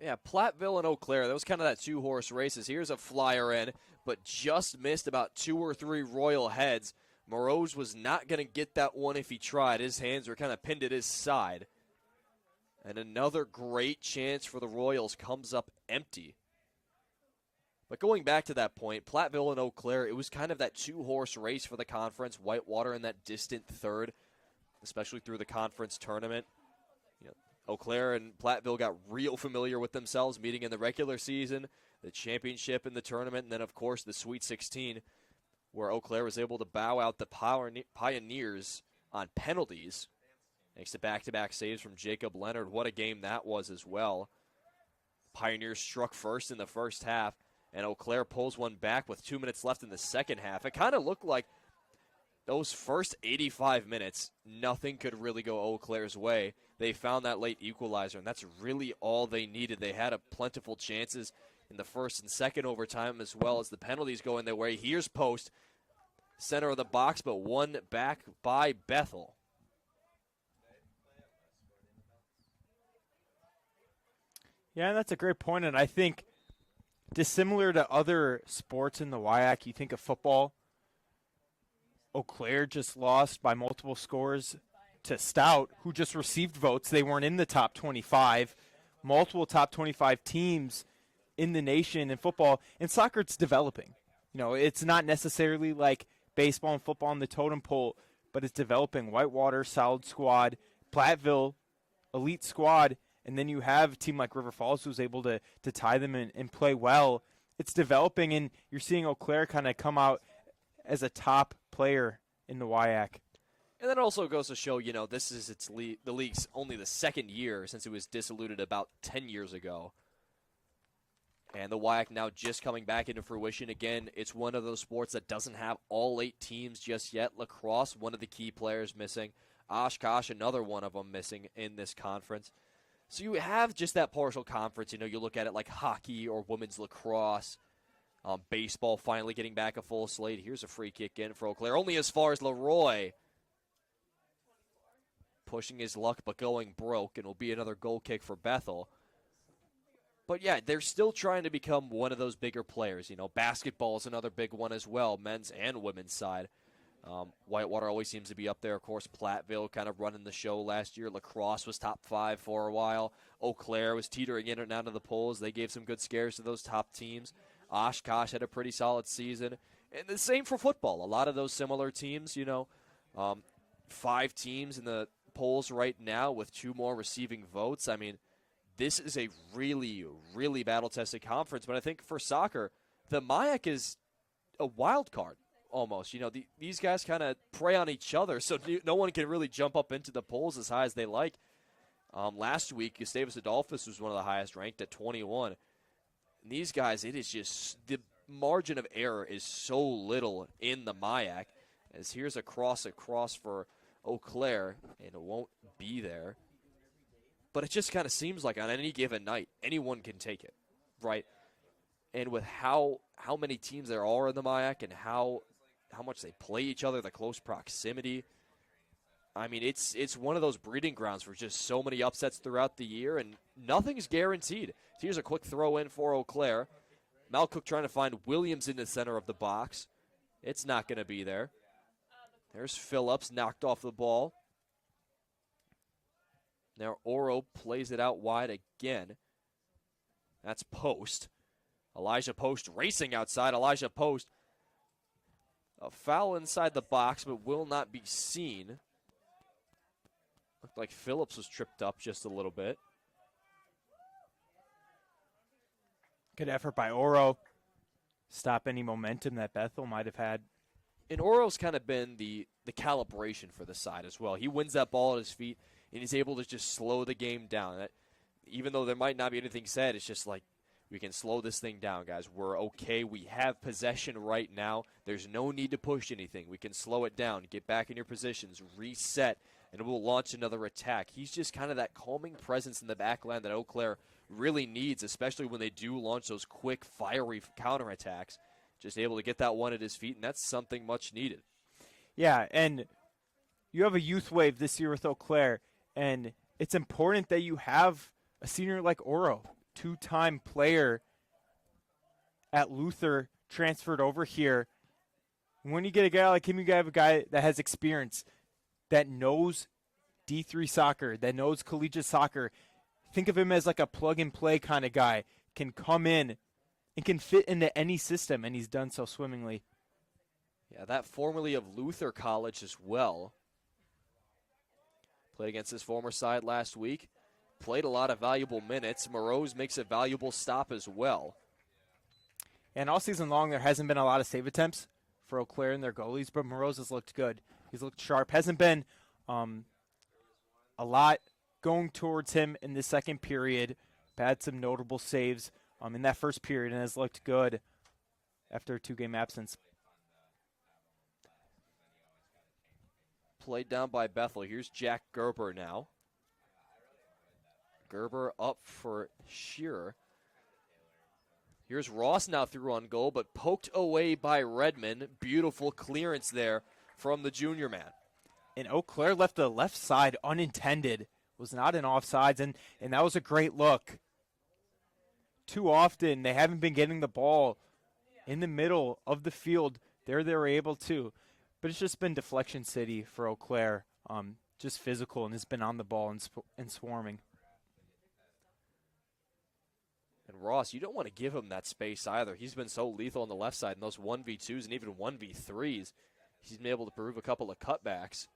[SPEAKER 6] Yeah, Platteville and Eau Claire, that was kind of that 2-horse races. Here's a flyer in, but just missed about 2 or 3 Royal heads. Moroz was not going to get that one if he tried. His hands were kind of pinned at his side. And another great chance for the Royals comes up empty. But going back to that point, Platteville and Eau Claire, it was kind of that 2-horse race for the conference. Whitewater in that distant third, especially through the conference tournament. You know, Eau Claire and Platteville got real familiar with themselves, meeting in the regular season, the championship in the tournament, and then, of course, the Sweet 16, where Eau Claire was able to bow out the Pioneers on penalties. Thanks to back-to-back saves from Jacob Leonard. What a game that was as well. Pioneers struck first in the first half, and Eau Claire pulls one back with 2 minutes left in the second half. It kind of looked like those first 85 minutes, nothing could really go Eau Claire's way. They found that late equalizer, and that's really all they needed. They had a plentiful chances in the first and second overtime, as well as the penalties going their way. Here's post, center of the box, but one back by Bethel.
[SPEAKER 7] Yeah, that's a great point, and I think dissimilar to other sports in the WIAC, you think of football. Eau Claire just lost by multiple scores to Stout, who just received votes. They weren't in the top 25. Multiple top 25 teams in the nation in football. In soccer, it's developing. You know, it's not necessarily like baseball and football on the totem pole, but it's developing. Whitewater, solid squad. Platteville, elite squad. And then you have a team like River Falls who's able to tie them and play well. It's developing, and you're seeing Eau Claire kind of come out as a top player in the WIAC.
[SPEAKER 6] And that also goes to show, you know, this is the league's only the second year since it was dissoluted about 10 years ago. And the WIAC now just coming back into fruition. Again, it's one of those sports that doesn't have all 8 teams just yet. Lacrosse, one of the key players missing. Oshkosh, another one of them missing in this conference. So you have just that partial conference. You know, you look at it like hockey or women's lacrosse. Baseball finally getting back a full slate. Here's a free kick in for Eau Claire. Only as far as Leroy. Pushing his luck but going broke, and will be another goal kick for Bethel. But yeah, they're still trying to become one of those bigger players. You know, basketball is another big one as well, men's and women's side. Whitewater always seems to be up there. Of course, Platteville kind of running the show last year. Lacrosse was top 5 for a while. Eau Claire was teetering in and out of the polls. They gave some good scares to those top teams. Oshkosh had a pretty solid season. And the same for football. A lot of those similar teams, you know, 5 teams in the polls right now with 2 more receiving votes. I mean, this is a really, really battle-tested conference. But I think for soccer, the MIAC is a wild card. Almost, you know, these guys kind of prey on each other, so no one can really jump up into the polls as high as they like. Last week, Gustavus Adolphus was one of the highest ranked at 21. And these guys, it is just, the margin of error is so little in the MIAC, as here's a cross for Eau Claire, and it won't be there. But it just kind of seems like on any given night, anyone can take it, right? And with how many teams there are in the MIAC and how much they play each other, the close proximity. I mean, it's one of those breeding grounds for just so many upsets throughout the year, and nothing's guaranteed. So here's a quick throw in for Eau Claire. Malcook trying to find Williams in the center of the box. It's not going to be there. There's Phillips, knocked off the ball. Now Oro plays it out wide again. That's Post. Elijah Post racing outside. Elijah Post. A foul inside the box, but will not be seen. Looked like Phillips was tripped up just a little bit.
[SPEAKER 7] Good effort by Oro. stop any momentum that Bethel might have had.
[SPEAKER 6] And Oro's kind of been the calibration for the side as well. He wins that ball at his feet, and he's able to just slow the game down. Even though there might not be anything said, it's just like, we can slow this thing down, guys. We're okay. We have possession right now. There's no need to push anything. We can slow it down, get back in your positions, reset, and we'll launch another attack. He's just kind of that calming presence in the back line that Eau Claire really needs, especially when they do launch those quick, fiery counterattacks. Just able to get that one at his feet, and that's something much needed.
[SPEAKER 7] Yeah, and you have a youth wave this year with Eau Claire, and it's important that you have a senior like Oro, two-time player at Luther, transferred over here. When you get a guy like him, you have a guy that has experience, that knows D3 soccer, that knows collegiate soccer. Think of him as like a plug-and-play kind of guy, can come in and can fit into any system, and he's done so swimmingly.
[SPEAKER 6] Yeah, that formerly of Luther College as well. Played against his former side last week. Played a lot of valuable minutes. Morose makes a valuable stop as well.
[SPEAKER 7] And all season long, there hasn't been a lot of save attempts for Eau Claire and their goalies, but Morose has looked good. He's looked sharp. Hasn't been a lot going towards him in the second period. Had some notable saves in that first period and has looked good after a 2-game absence.
[SPEAKER 6] Played down by Bethel. Here's Jack Gerber now. Gerber up for Shearer. Here's Ross now through on goal, but poked away by Redmond. Beautiful clearance there from the junior man.
[SPEAKER 7] And Eau Claire left the left side unintended. Was not in offsides, and that was a great look. Too often, they haven't been getting the ball in the middle of the field. There they were able to. But it's just been deflection city for Eau Claire. Just physical, and has been on the ball and swarming.
[SPEAKER 6] And Ross, you don't want to give him that space either. He's been so lethal on the left side in those 1v2s and even 1v3s. He's been able to prove a couple of cutbacks.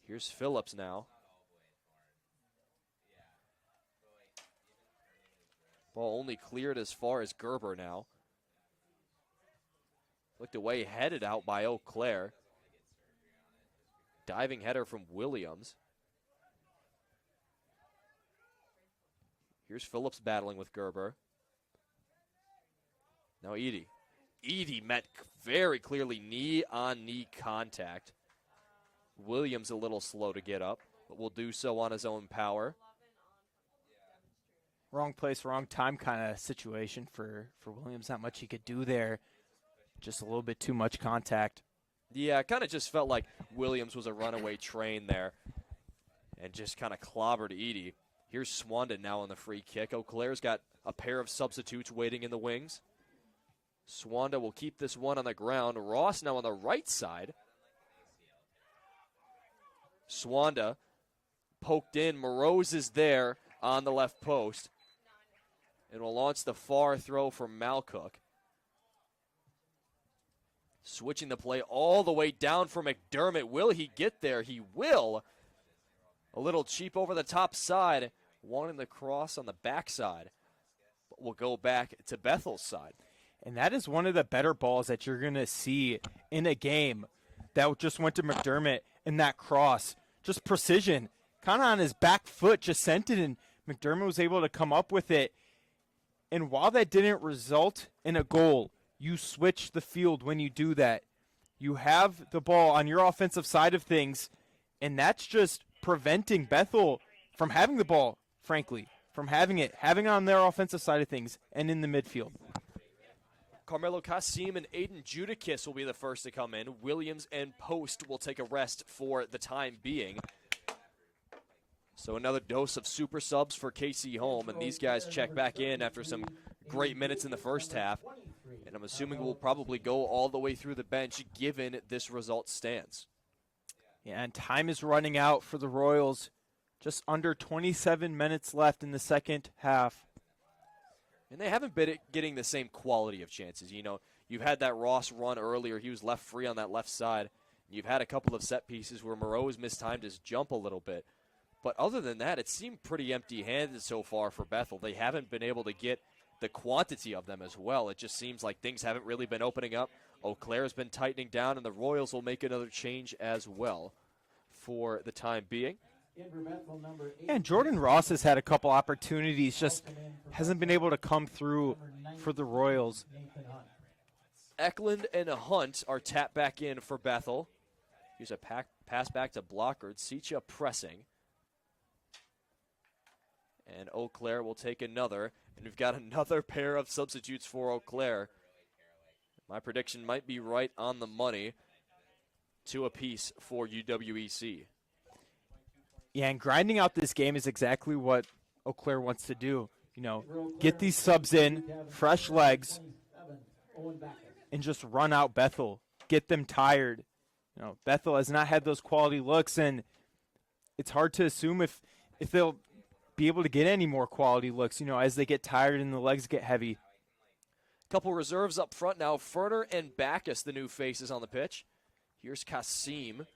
[SPEAKER 6] Here's Phillips now. Ball only cleared as far as Gerber now. Looked away, headed out by Eau Claire. Diving header from Williams. Here's Phillips battling with Gerber. Now Edie. Edie met very clearly knee-on-knee contact. Williams a little slow to get up, but will do so on his own power.
[SPEAKER 7] Wrong place, wrong time kind of situation for Williams. Not much he could do there. Just a little bit too much contact.
[SPEAKER 6] Yeah, kind of just felt like Williams was a runaway train there and just kind of clobbered Edie. Here's Swandon now on the free kick. Eau Claire's got a pair of substitutes waiting in the wings. Swanda will keep this one on the ground. Ross now on the right side. Swanda poked in. Morose is there on the left post. And will launch the far throw from Malcook. Switching the play all the way down for McDermott. Will he get there? He will. A little cheap over the top side. Wanting the cross on the backside. But we'll go back to Bethel's side.
[SPEAKER 7] And that is one of the better balls that you're going to see in a game that just went to McDermott in that cross. Just precision. Kind of on his back foot, just sent it, and McDermott was able to come up with it. And while that didn't result in a goal, you switch the field when you do that. You have the ball on your offensive side of things, and that's just preventing Bethel from having the ball, frankly, from having it on their offensive side of things and in the midfield.
[SPEAKER 6] Carmelo Kasim and Aiden Judikis will be the first to come in. Williams and Post will take a rest for the time being. So another dose of super subs for KC Home, and these guys check back in after some great minutes in the first half. And I'm assuming we'll probably go all the way through the bench given this result stands.
[SPEAKER 7] Yeah, and time is running out for the Royals. Just under 27 minutes left in the second half.
[SPEAKER 6] And they haven't been getting the same quality of chances. You know, you've had that Ross run earlier. He was left free on that left side. You've had a couple of set pieces where Moreau's mistimed his jump a little bit. But other than that, it seemed pretty empty-handed so far for Bethel. They haven't been able to get the quantity of them as well. It just seems like things haven't really been opening up. Eau Claire's been tightening down, and the Royals will make another change as well for the time being.
[SPEAKER 7] And Jordan Ross has had a couple opportunities, just hasn't been able to come through for the Royals.
[SPEAKER 6] Eklund and Hunt are tapped back in for Bethel. Here's a pass back to Blockard. Seicha pressing. And Eau Claire will take another. And we've got another pair of substitutes for Eau Claire. My prediction might be right on the money. 2 apiece for UWEC.
[SPEAKER 7] Yeah, and grinding out this game is exactly what Eau Claire wants to do. You know, get these subs in, fresh legs, and just run out Bethel. Get them tired. You know, Bethel has not had those quality looks, and it's hard to assume if they'll be able to get any more quality looks, you know, as they get tired and the legs get heavy.
[SPEAKER 6] Couple reserves up front now. Ferner and Backus, the new faces on the pitch. Here's Kasim.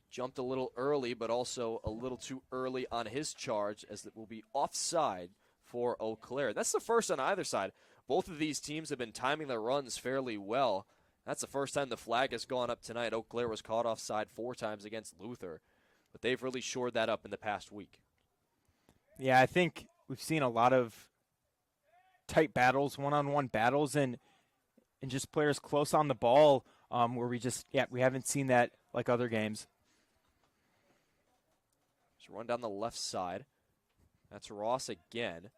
[SPEAKER 6] Jumped a little early, but also a little too early on his charge, as it will be offside for Eau Claire. That's the first on either side. Both of these teams have been timing their runs fairly well. That's the first time the flag has gone up tonight. Eau Claire was caught offside 4 times against Luther, but they've really shored that up in the past week.
[SPEAKER 7] Yeah, I think we've seen a lot of tight battles, one-on-one battles, and just players close on the ball where we haven't seen that like other games.
[SPEAKER 6] Just run down the left side. That's Ross again.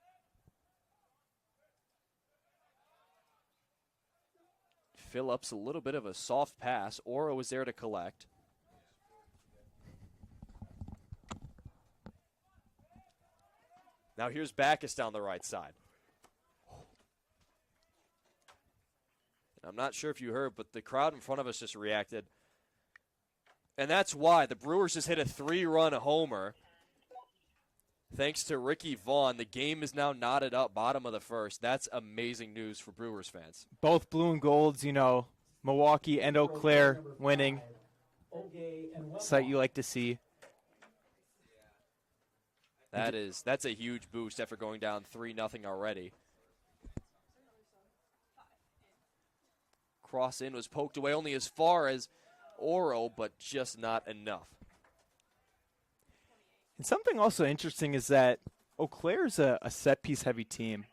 [SPEAKER 6] Phillips, a little bit of a soft pass. Oro is there to collect. Now here's Backus down the right side. I'm not sure if you heard, but the crowd in front of us just reacted. And that's why the Brewers just hit a 3-run homer. Thanks to Ricky Vaughn, the game is now knotted up bottom of the first. That's amazing news for Brewers fans.
[SPEAKER 7] Both blue and golds, you know, Milwaukee and Eau Claire winning. Sight you like to see.
[SPEAKER 6] That's a huge boost after going down 3-0 already. Cross in was poked away only as far as Oro, but just not enough.
[SPEAKER 7] And something also interesting is that Eau Claire's a set-piece heavy team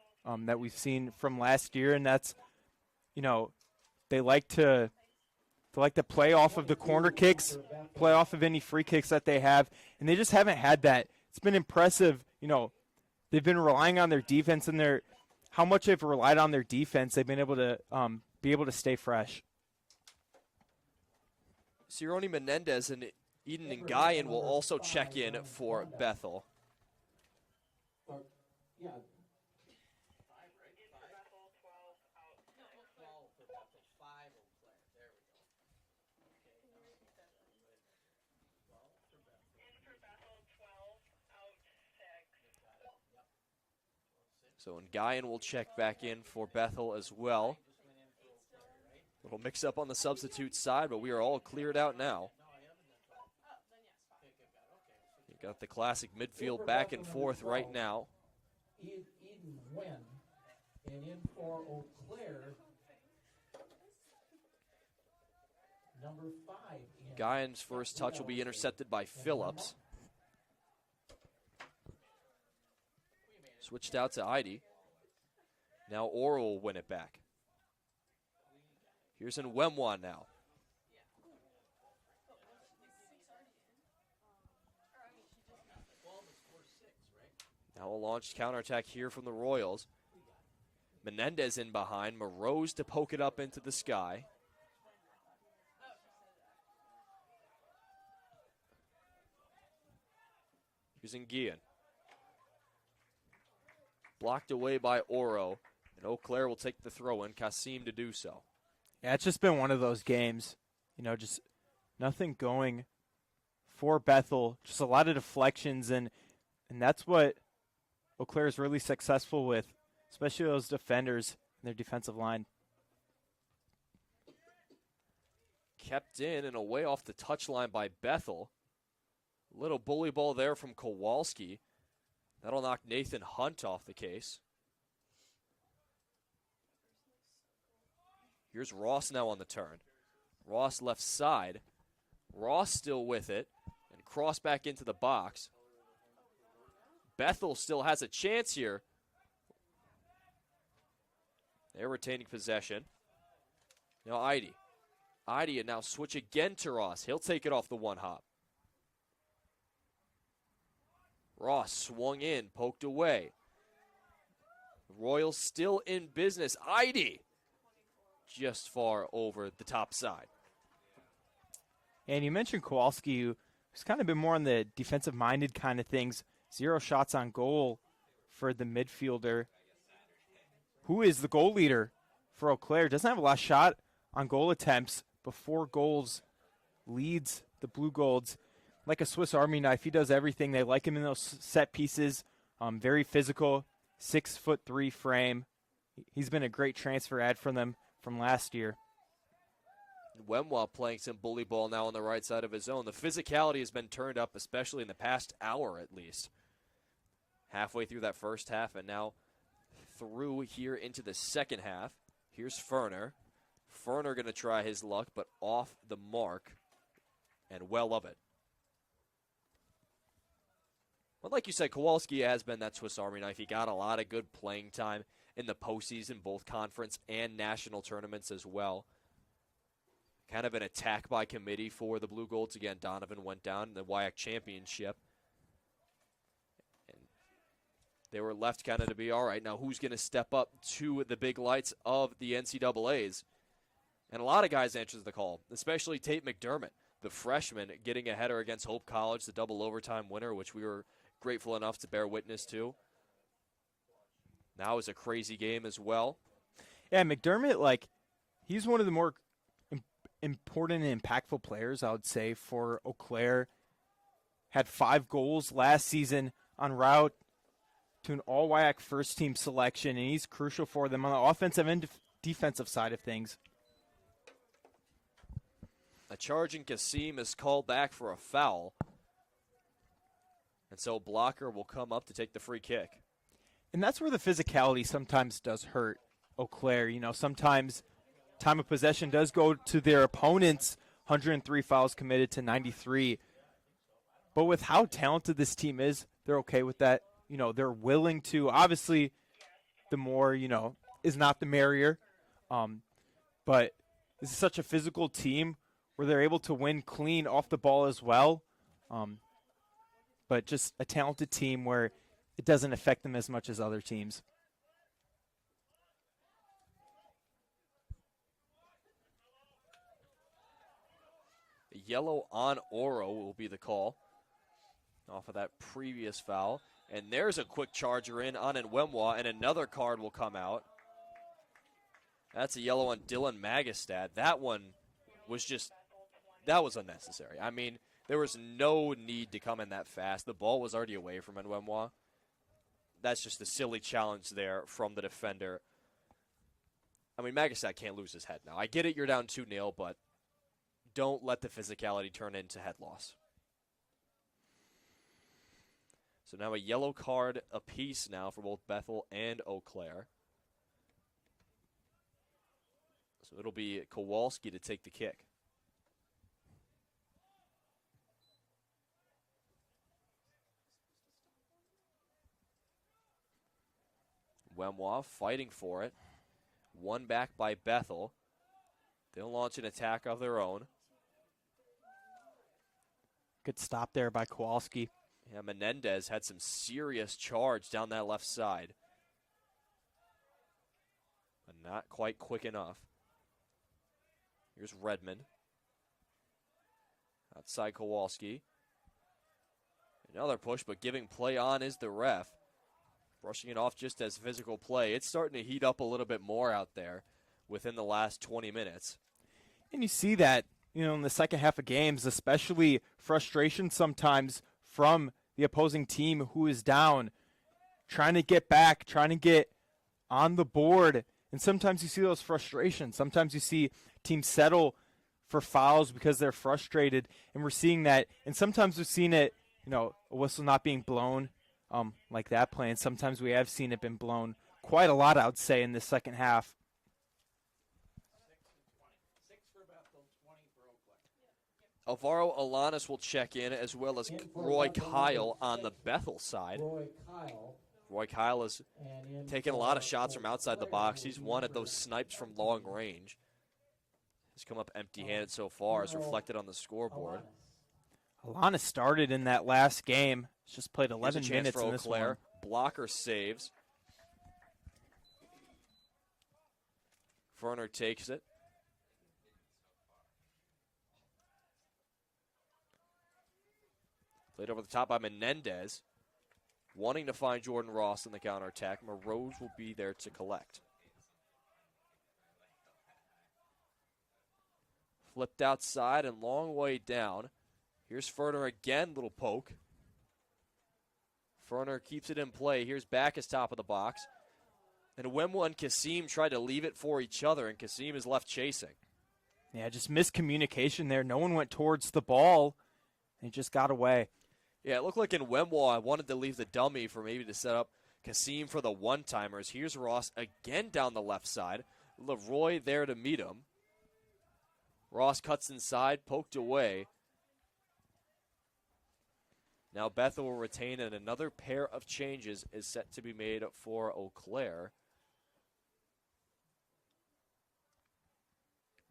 [SPEAKER 7] that we've seen from last year, and that's, you know, they like to play off of the corner kicks, play off of any free kicks that they have, and they just haven't had that. It's been impressive. You know, they've been relying on their defense, and how much they've relied on their defense, they've been able to stay fresh.
[SPEAKER 6] Cirone Menendez and Eden Ngayan will also check in for Bethel. So Ngayan will check back in for Bethel as well. Little mix up on the substitute side, but we are all cleared out now. You got the classic midfield back and forth right now.
[SPEAKER 1] Eden Wynn, and in for Eau Claire, number 5.
[SPEAKER 6] Ngayan's first touch will be intercepted by Phillips. Switched out to Idy. Now Oro will win it back. Here's in Wemwan now. Now a launched counterattack here from the Royals. Menendez in behind. Morose to poke it up into the sky. Here's Nguyen. Blocked away by Oro. And Eau Claire will take the throw in. Kasim to do so.
[SPEAKER 7] Yeah, it's just been one of those games. You know, just nothing going for Bethel. Just a lot of deflections, and that's what Eau Claire is really successful with, especially those defenders and their defensive line.
[SPEAKER 6] Kept in and away off the touchline by Bethel. Little bully ball there from Kowalski. That'll knock Nathan Hunt off the case. Here's Ross now on the turn. Ross left side. Ross still with it. And cross back into the box. Bethel still has a chance here. They're retaining possession. Now Idy. Idy now switch again to Ross. He'll take it off the one hop. Ross swung in, poked away. Royals still in business. Idy just far over the top side.
[SPEAKER 7] And you mentioned Kowalski, who's kind of been more on the defensive-minded kind of things. 0 shots on goal for the midfielder, who is the goal leader for Eau Claire. Doesn't have a lot of shot on goal attempts, but 4 goals, leads the Blue Golds like a Swiss Army knife. He does everything. They like him in those set pieces. Very physical, 6'3" frame. He's been a great transfer ad for them from last year.
[SPEAKER 6] Wemwa playing some bully ball now on the right side of his own. The physicality has been turned up, especially in the past hour at least. Halfway through that first half, and now through here into the second half. Here's Ferner. Ferner going to try his luck, but off the mark, and well of it. But like you said, Kowalski has been that Swiss Army knife. He got a lot of good playing time in the postseason, both conference and national tournaments as well. Kind of an attack by committee for the Blue Golds. Again, Donovan went down in the UWEC championship. And they were left kind of to be, all right, now who's going to step up to the big lights of the NCAAs? And a lot of guys answered the call, especially Tate McDermott, the freshman, getting a header against Hope College, the double overtime winner, which we were grateful enough to bear witness to. Now is a crazy game as well.
[SPEAKER 7] Yeah, McDermott, he's one of the more important and impactful players, I would say, for Eau Claire. Had 5 goals last season, en route to an all-WIAC first-team selection, and he's crucial for them on the offensive and defensive side of things.
[SPEAKER 6] A charging Kasim is called back for a foul. And so Blocker will come up to take the free kick.
[SPEAKER 7] And that's where the physicality sometimes does hurt Eau Claire. Sometimes time of possession does go to their opponents. 103 fouls committed to 93. But with how talented this team is, they're okay with that. They're willing to. Obviously, the more, is not the merrier. But this is such a physical team where they're able to win clean off the ball as well. But just a talented team where it doesn't affect them as much as other teams.
[SPEAKER 6] A yellow on Oro will be the call off of that previous foul. And there's a quick charger in on Nwemwa, and another card will come out. That's a yellow on Dylan Magistad. That one was that was unnecessary. I mean, there was no need to come in that fast. The ball was already away from Nwemwa. That's just a silly challenge there from the defender. I mean, Magistad can't lose his head now. I get it, you're down 2-0, but don't let the physicality turn into head loss. So now a yellow card apiece now for both Bethel and Eau Claire. So it'll be Kowalski to take the kick. Wemwa fighting for it. One back by Bethel. They'll launch an attack of their own.
[SPEAKER 7] Good stop there by Kowalski.
[SPEAKER 6] Yeah, Menendez had some serious charge down that left side. But not quite quick enough. Here's Redmond. Outside Kowalski. Another push, but giving play on is the ref. Brushing it off just as physical play. It's starting to heat up a little bit more out there within the last 20 minutes.
[SPEAKER 7] And you see that, in the second half of games, especially frustration sometimes from the opposing team who is down, trying to get back, trying to get on the board. And sometimes you see those frustrations. Sometimes you see teams settle for fouls because they're frustrated. And we're seeing that. And sometimes we've seen it, a whistle not being blown. Like that play, and sometimes we have seen it been blown quite a lot, I would say, in the second half.
[SPEAKER 6] Alvaro Alanis will check in, as well as Roy Kyle on the Bethel side. Roy Kyle has taken a lot of shots from outside the box. He's wanted those snipes from long range. He's come up empty-handed so far, as reflected on the scoreboard.
[SPEAKER 7] Alanis started in that last game. He's just played 11 minutes
[SPEAKER 6] for
[SPEAKER 7] in this one.
[SPEAKER 6] Blocker saves. Ferner takes it. Played over the top by Menendez. Wanting to find Jordan Ross in the counterattack. Moroz will be there to collect. Flipped outside and long way down. Here's Ferner again, little poke. Ferner keeps it in play. Here's Backus top of the box. And Wemwa and Kasim tried to leave it for each other, and Kasim is left chasing.
[SPEAKER 7] Yeah, just miscommunication there. No one went towards the ball. He just got away.
[SPEAKER 6] Yeah, it looked like in Wemwa, I wanted to leave the dummy for maybe to set up Kasim for the one-timers. Here's Ross again down the left side. Leroy there to meet him. Ross cuts inside, poked away. Now Bethel will retain, and another pair of changes is set to be made for Eau Claire.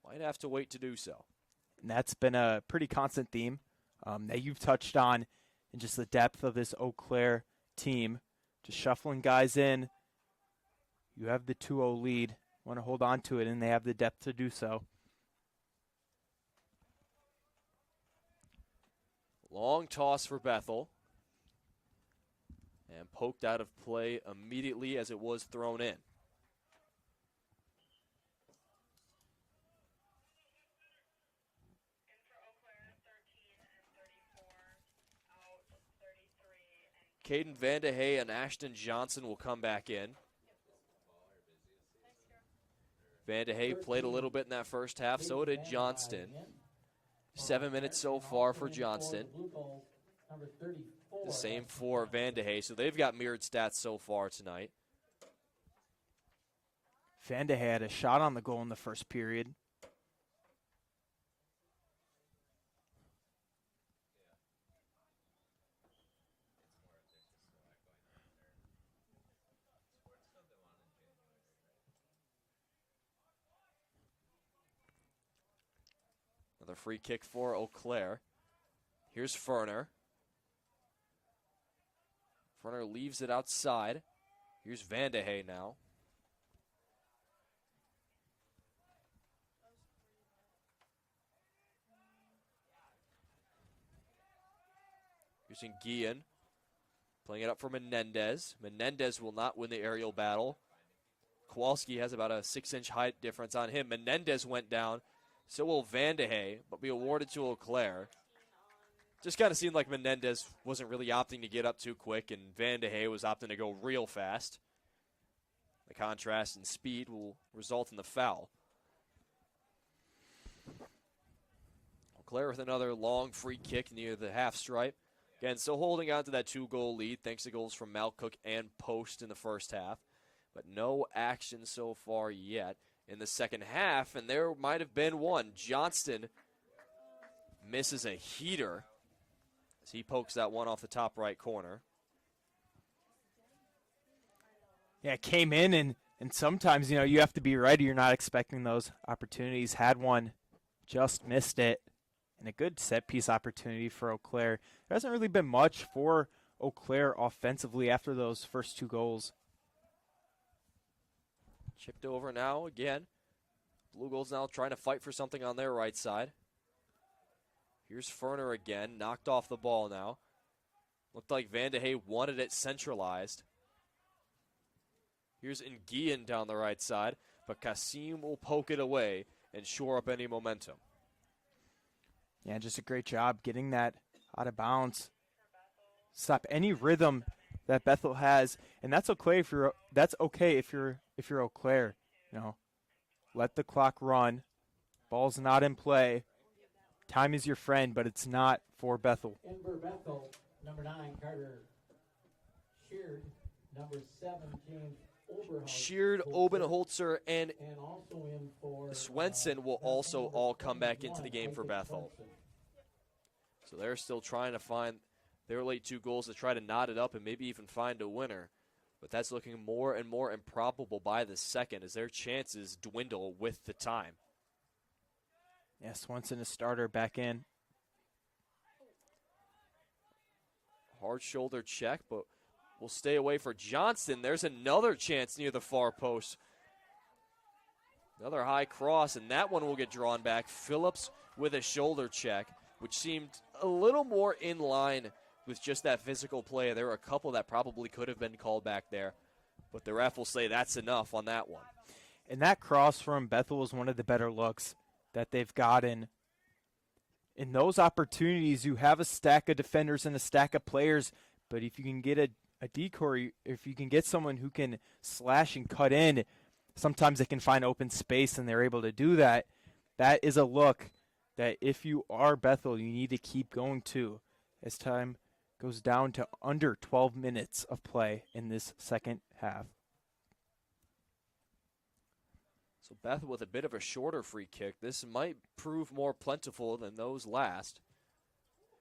[SPEAKER 6] Might have to wait to do so.
[SPEAKER 7] And that's been a pretty constant theme that you've touched on in just the depth of this Eau Claire team. Just shuffling guys in. You have the 2-0 lead. Want to hold on to it, and they have the depth to do so.
[SPEAKER 6] Long toss for Bethel. And poked out of play immediately as it was thrown in. Caden Vandehey and Ashton Johnson will come back in. Vandehey played a little bit in that first half, so did Johnston. 7 minutes so far for Johnston. The same for Vandehey, so they've got mirrored stats so far tonight.
[SPEAKER 7] Vandehey had a shot on the goal in the first period.
[SPEAKER 6] Another free kick for Eau Claire. Here's Ferner. Ferner leaves it outside. Here's Vandehey now. Here's Nguyen. Playing it up for Menendez. Menendez will not win the aerial battle. Kowalski has about a 6-inch height difference on him. Menendez went down. So will Vandehey, but be awarded to Eau Claire. Just kind of seemed like Menendez wasn't really opting to get up too quick, and Vandehey was opting to go real fast. The contrast in speed will result in the foul. Eau Claire with another long free kick near the half stripe. Again, still holding on to that 2-goal lead thanks to goals from Malcook and Post in the first half. But no action so far yet in the second half, and there might have been one. Johnston misses a heater as he pokes that one off the top right corner.
[SPEAKER 7] Yeah, it came in, and sometimes, you have to be ready. You're not expecting those opportunities. Had one, just missed it, and a good set-piece opportunity for Eau Claire. There hasn't really been much for Eau Claire offensively after those first 2 goals.
[SPEAKER 6] Chipped over now again. Blue Goals now trying to fight for something on their right side. Here's Ferner again, knocked off the ball now. Looked like Vandehey wanted it centralized. Here's Nguyen down the right side, but Kasim will poke it away and shore up any momentum.
[SPEAKER 7] Yeah, just a great job getting that out of bounds. Stop any rhythm that Bethel has, and that's okay if you're Eau Claire. Let the clock run. Ball's not in play. Time is your friend, but it's not for Bethel.
[SPEAKER 1] In for Bethel, number 9, Carter Sheard. Number 7, James
[SPEAKER 6] Sheard, Obenholzer, and Swenson will also all come back into the game for Bethel. So they're still trying to find their late 2 goals to try to knot it up and maybe even find a winner. But that's looking more and more improbable by the second as their chances dwindle with the time.
[SPEAKER 7] Yeah, Swenson, a starter, back in.
[SPEAKER 6] Hard shoulder check, but we'll stay away for Johnston. There's another chance near the far post. Another high cross, and that one will get drawn back. Phillips with a shoulder check, which seemed a little more in line with just that physical play. There were a couple that probably could have been called back there, but the ref will say that's enough on that one.
[SPEAKER 7] And that cross from Bethel was one of the better looks that they've gotten. In those opportunities, you have a stack of defenders and a stack of players, but if you can get a decoy, if you can get someone who can slash and cut in, sometimes they can find open space and they're able to do that. That is a look that if you are Bethel, you need to keep going to as time goes down to under 12 minutes of play in this second half.
[SPEAKER 6] So Bethel with a bit of a shorter free kick. This might prove more plentiful than those last.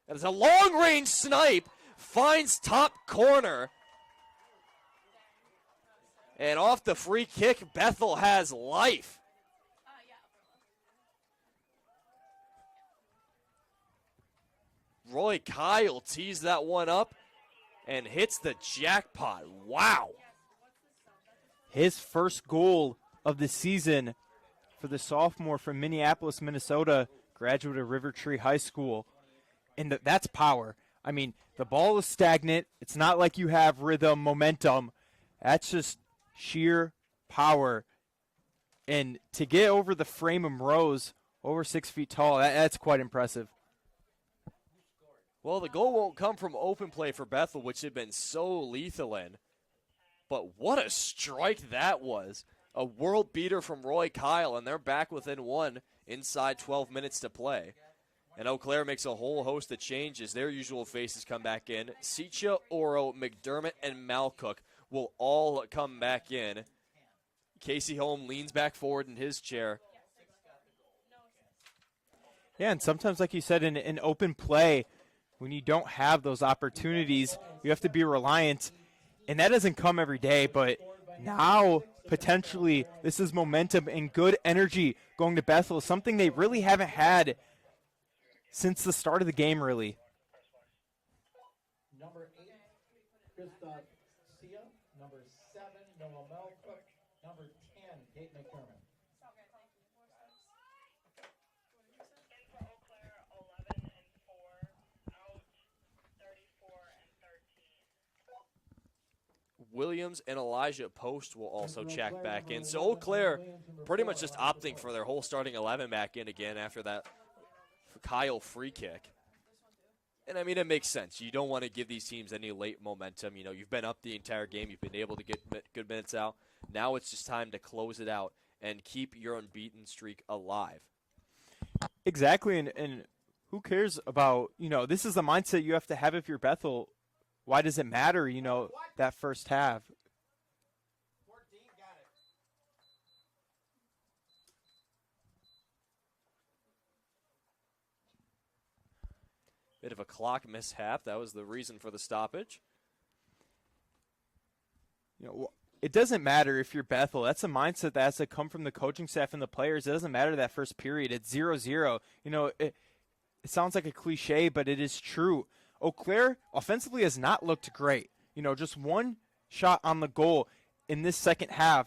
[SPEAKER 6] And it's a long-range snipe. Finds top corner. And off the free kick, Bethel has life. Roy Kyle tees that one up and hits the jackpot. Wow.
[SPEAKER 7] His first goal of the season for the sophomore from Minneapolis, Minnesota, graduate of River Tree High School. And that's power. I mean, the ball is stagnant. It's not like you have rhythm, momentum. That's just sheer power. And to get over the frame of Rose, over 6 feet tall, that's quite impressive.
[SPEAKER 6] Well, the goal won't come from open play for Bethel, which had been so lethal in. But what a strike that was. A world beater from Roy Kyle, and they're back within one inside 12 minutes to play. And Eau Claire makes a whole host of changes. Their usual faces come back in. Seicha, Oro, McDermott, and Malcook will all come back in. Casey Holm leans back forward in his chair.
[SPEAKER 7] Yeah, and sometimes, like you said, in open play, when you don't have those opportunities, you have to be reliant. And that doesn't come every day, but now potentially this is momentum and good energy going to Bethel, something they really haven't had since the start of the game, really.
[SPEAKER 1] Number 8, Krista Sia. Number 7, Noah Melcook. Number 10, Kate McDermott.
[SPEAKER 6] Williams and Elijah Post will also check back in. So Eau Claire pretty much just opting for their whole starting 11 back in again after that Kyle free kick. And, I mean, it makes sense. You don't want to give these teams any late momentum. You know, you've been up the entire game. You've been able to get good minutes out. Now it's just time to close it out and keep your unbeaten streak alive.
[SPEAKER 7] Exactly, and who cares about, you know, this is the mindset you have to have if you're Bethel. Why does it matter, you know, that first half?
[SPEAKER 1] 14 got it.
[SPEAKER 6] Bit of a clock mishap. That was the reason for the stoppage.
[SPEAKER 7] You know, it doesn't matter if you're Bethel. That's a mindset that has to come from the coaching staff and the players. It doesn't matter that first period. It's 0-0. You know, it sounds like a cliche, but it is true. Eau Claire offensively has not looked great. You know, just one shot on the goal in this second half.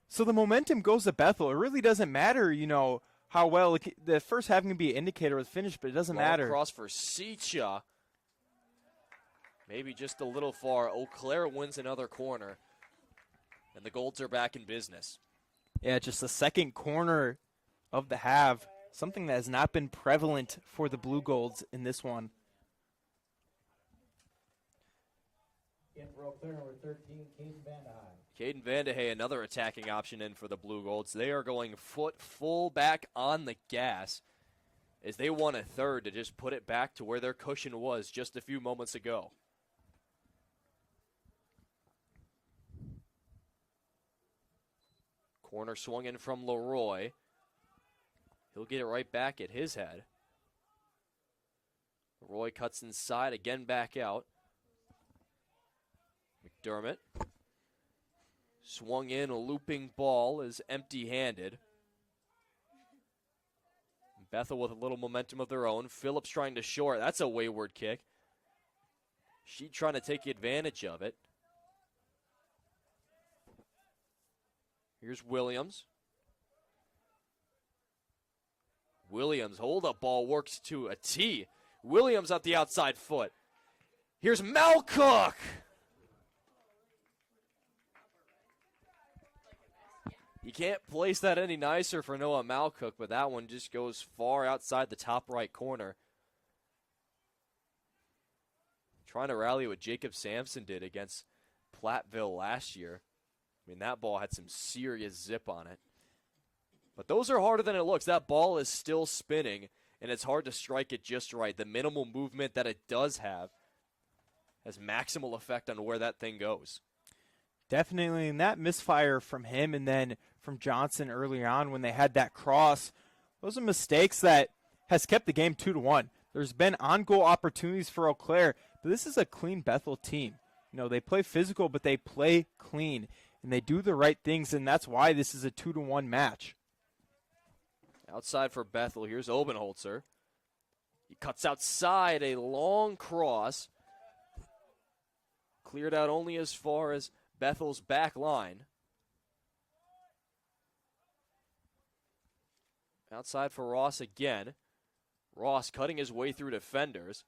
[SPEAKER 7] So the momentum goes to Bethel. It really doesn't matter, you know, how well. The first half can be an indicator of the finish, but it doesn't matter.
[SPEAKER 6] Cross for Seicha. Maybe just a little far. Eau Claire wins another corner. And the Golds are back in business.
[SPEAKER 7] Yeah, just the second corner of the half. Something that has not been prevalent for the Blue Golds in this one.
[SPEAKER 1] In for Eau Claire, number 13, Caden Vandehey.
[SPEAKER 6] Caden Vandehey, another attacking option in for the Blue Golds. They are going foot full back on the gas as they want a third to just put it back to where their cushion was just a few moments ago. Corner swung in from Leroy. He'll get it right back at his head. Leroy cuts inside, again back out. McDermott. Swung in, a looping ball is empty-handed. Bethel with a little momentum of their own. Phillips trying to short. That's a wayward kick. She trying to take advantage of it. Here's Williams. Williams, hold up ball, works to a T. Williams at the outside foot. Here's Malcook. You can't place that any nicer for Noah Malcook, but that one just goes far outside the top right corner. Trying to rally what Jacob Sampson did against Platteville last year. I mean, that ball had some serious zip on it. But those are harder than it looks. That ball is still spinning, and it's hard to strike it just right. The minimal movement that it does have has maximal effect on where that thing goes.
[SPEAKER 7] Definitely, and that misfire from him and then from Johnson early on when they had that cross, those are mistakes that has kept the game 2-1. There's been on-goal opportunities for Eau Claire, but this is a clean Bethel team. You know, they play physical, but they play clean, and they do the right things, and that's why this is a 2-1 match.
[SPEAKER 6] Outside for Bethel, here's Obenholzer. He cuts outside, a long cross. Cleared out only as far as Bethel's back line. Outside for Ross again. Ross cutting his way through defenders.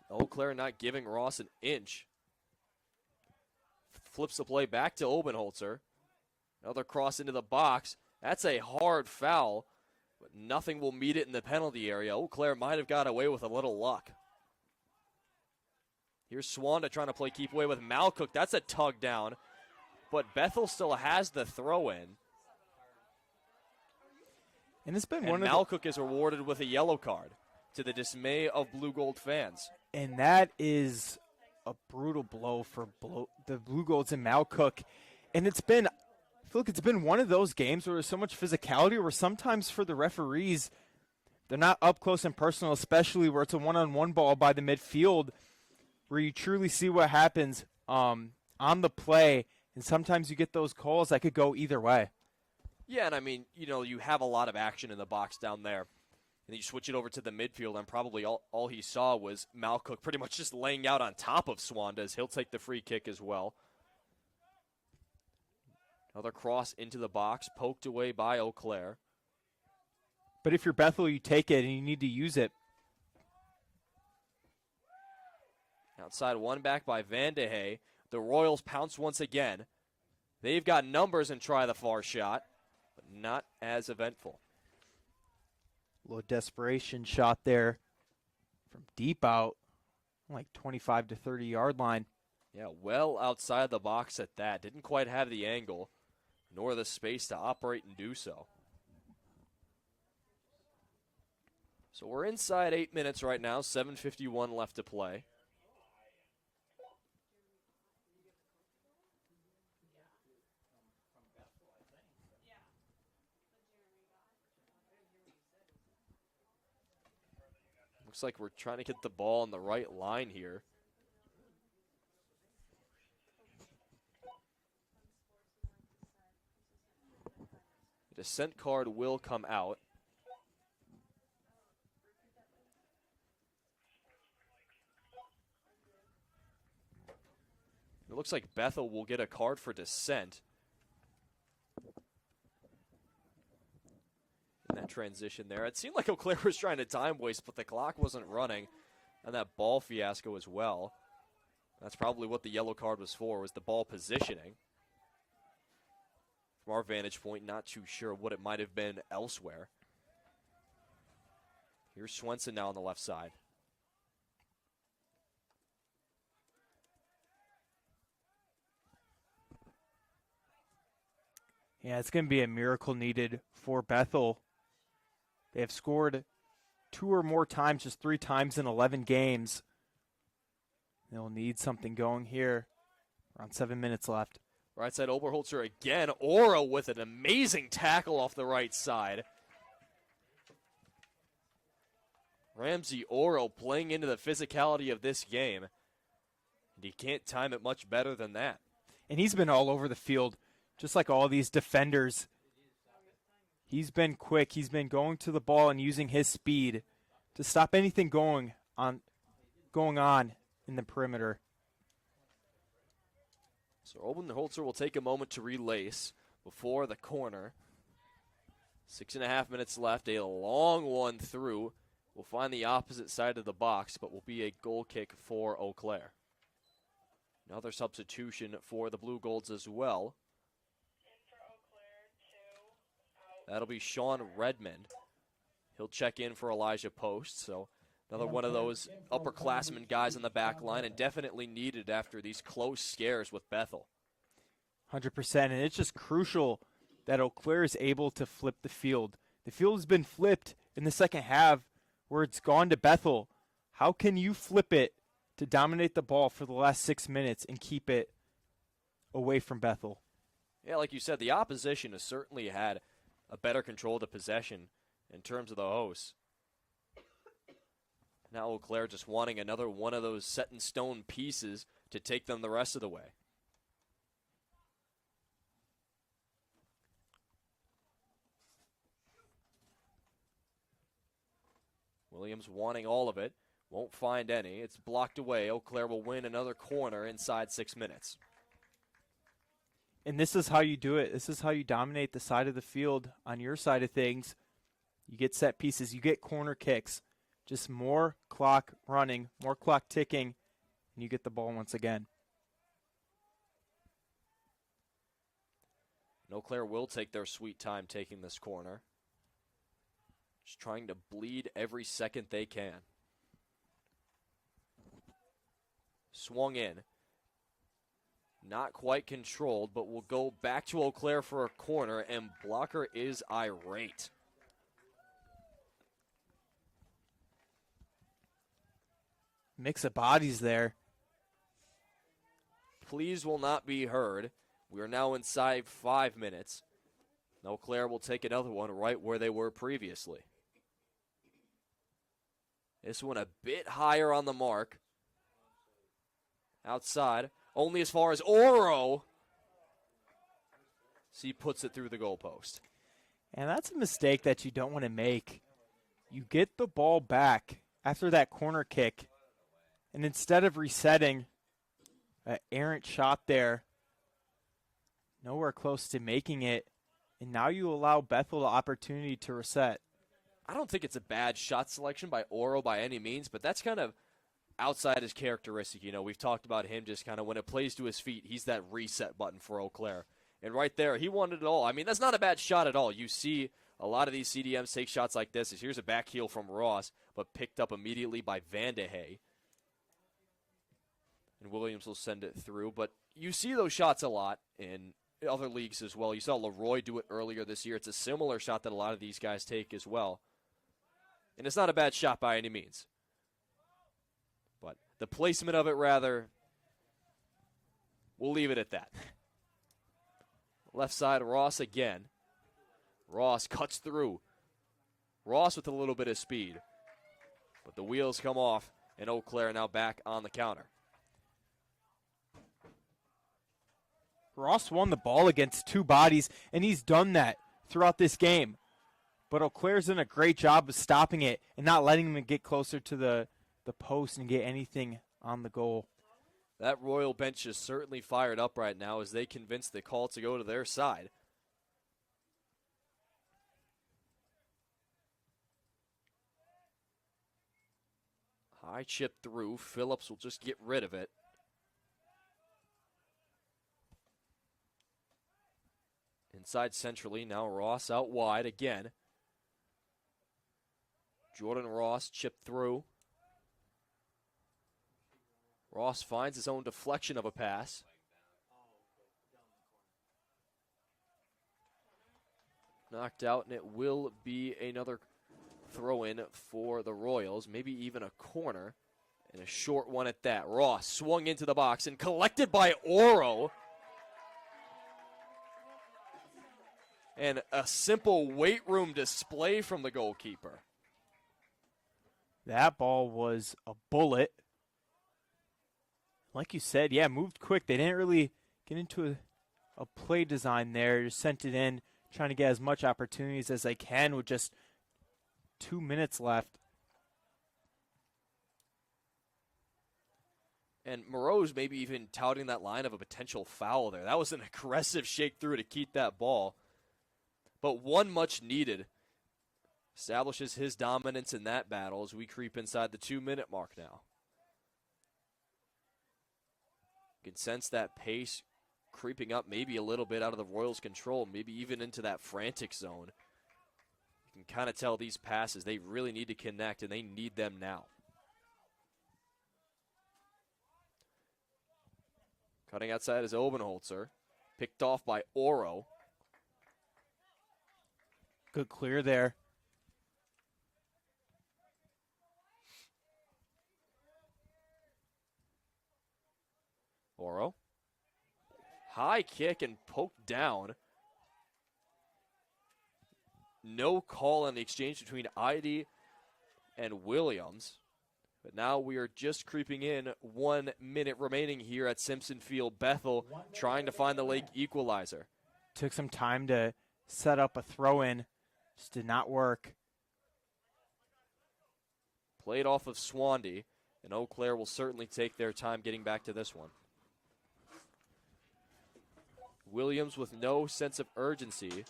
[SPEAKER 6] Eau Claire not giving Ross an inch. Flips the play back to Obenholzer. Another cross into the box. That's a hard foul, but nothing will meet it in the penalty area. Eau Claire might have got away with a little luck. Here's Swanda trying to play keep away with Malcook. That's a tug down, but Bethel still has the throw in.
[SPEAKER 7] And it's been
[SPEAKER 6] and Malcook is rewarded with a yellow card to the dismay of Blue Gold fans.
[SPEAKER 7] And that is a brutal blow for the Blue Golds and Malcook. And it's been, I feel like it's been one of those games where there's so much physicality where sometimes for the referees, they're not up close and personal, especially where it's a one-on-one ball by the midfield, where you truly see what happens on the play. And sometimes you get those calls that could go either way.
[SPEAKER 6] Yeah, and I mean, you know, you have a lot of action in the box down there. And then you switch it over to the midfield, and probably all he saw was Malcook pretty much just laying out on top of Swanda as he'll take the free kick as well. Another cross into the box, poked away by Eau Claire.
[SPEAKER 7] But if you're Bethel, you take it and you need to use it.
[SPEAKER 6] Outside one back by Van de Hey. The Royals pounce once again. They've got numbers and try the far shot, but not as eventful.
[SPEAKER 7] A little desperation shot there from deep out, like 25 to 30 yard line.
[SPEAKER 6] Yeah, well outside the box at that. Didn't quite have the angle, nor the space to operate and do so. So we're inside 8 minutes right now, 7:51 left to play. Looks like we're trying to get the ball on the right line here. The descent card will come out. It looks like Bethel will get a card for dissent. In that transition there. It seemed like Eau Claire was trying to time waste, but the clock wasn't running. And that ball fiasco as well. That's probably what the yellow card was for, was the ball positioning. From our vantage point, not too sure what it might have been elsewhere. Here's Swenson now on the left side.
[SPEAKER 7] Yeah, it's going to be a miracle needed for Bethel. They have scored 2 or more times, just 3 times in 11 games. They'll need something going here. Around 7 minutes left.
[SPEAKER 6] Right side Oberholzer again. Oro with an amazing tackle off the right side. Ramsey Oro playing into the physicality of this game. And he can't time it much better than that.
[SPEAKER 7] And he's been all over the field, just like all these defenders. He's been quick. He's been going to the ball and using his speed to stop anything going on in the perimeter.
[SPEAKER 6] So Oberholzer will take a moment to relace before the corner. 6.5 minutes left. A long one through. Will find the opposite side of the box, but will be a goal kick for Eau Claire. Another substitution for the Blue Golds as well. That'll be Sean Redmond. He'll check in for Elijah Post. So another one of those upperclassmen guys on the back line, and definitely needed after these close scares with Bethel.
[SPEAKER 7] 100%. And it's just crucial that Eau Claire is able to flip the field. The field has been flipped in the second half where it's gone to Bethel. How can you flip it to dominate the ball for the last 6 minutes and keep it away from Bethel?
[SPEAKER 6] Yeah, like you said, the opposition has certainly had a better control of the possession in terms of the hosts. Now Eau Claire just wanting another one of those set-in-stone pieces to take them the rest of the way. Williams wanting all of it. Won't find any. It's blocked away. Eau Claire will win another corner inside 6 minutes.
[SPEAKER 7] And this is how you do it. This is how you dominate the side of the field on your side of things. You get set pieces. You get corner kicks. Just more clock running, more clock ticking, and you get the ball once again.
[SPEAKER 6] Eau Claire will take their sweet time taking this corner. Just trying to bleed every second they can. Swung in. Not quite controlled, but will go back to Eau Claire for a corner, and blocker is irate.
[SPEAKER 7] Mix of bodies there.
[SPEAKER 6] Please will not be heard. We are now inside 5 minutes. Eau Claire will take another one right where they were previously. This one a bit higher on the mark. Outside. Only as far as Oro. So he puts it through the goalpost.
[SPEAKER 7] And that's a mistake that you don't want to make. You get the ball back after that corner kick. And instead of resetting, an errant shot there, nowhere close to making it. And now you allow Bethel the opportunity to reset.
[SPEAKER 6] I don't think it's a bad shot selection by Oro by any means, but that's kind of outside his characteristic. You know, we've talked about him just kind of when it plays to his feet, he's that reset button for Eau Claire. And right there, he wanted it all. I mean, that's not a bad shot at all. You see a lot of these CDMs take shots like this. Here's a back heel from Ross, but picked up immediately by Vandehey. And Williams will send it through. But you see those shots a lot in other leagues as well. You saw Leroy do it earlier this year. It's a similar shot that a lot of these guys take as well. And it's not a bad shot by any means. But the placement of it, rather, we'll leave it at that. Left side, Ross again. Ross cuts through. Ross with a little bit of speed. But the wheels come off, and Eau Claire now back on the counter.
[SPEAKER 7] Ross won the ball against two bodies, and he's done that throughout this game. But Eau Claire's done a great job of stopping it and not letting him get closer to the post and get anything on the goal.
[SPEAKER 6] That Royal bench is certainly fired up right now as they convince the call to go to their side. High chip through. Phillips will just get rid of it. Inside centrally, now Ross out wide again. Jordan Ross chipped through. Ross finds his own deflection of a pass. Knocked out, and it will be another throw-in for the Royals, maybe even a corner, and a short one at that. Ross swung into the box and collected by Oro. and a simple weight room display from the goalkeeper.
[SPEAKER 7] That ball was a bullet. Like you said, yeah, moved quick. They didn't really get into a play design there. Just sent it in, trying to get as much opportunities as they can with just 2 minutes left.
[SPEAKER 6] And Moreau's maybe even touting that line of a potential foul there. That was an aggressive shake through to keep that ball. But one much needed. Establishes his dominance in that battle as we creep inside the 2-minute mark now. You can sense that pace creeping up maybe a little bit out of the Royals' control, maybe even into that frantic zone. You can kind of tell these passes, they really need to connect, and they need them now. Cutting outside is Obenholzer. Picked off by Oro.
[SPEAKER 7] Good clear there.
[SPEAKER 6] Oro. High kick and poked down. No call on the exchange between Idy and Williams. But now we are just creeping in. 1 minute remaining here at Simpson Field. Bethel trying to find the late equalizer.
[SPEAKER 7] Took some time to set up a throw-in. Just did not work.
[SPEAKER 6] Played off of Swandy. And Eau Claire will certainly take their time getting back to this one. Williams with no sense of urgency.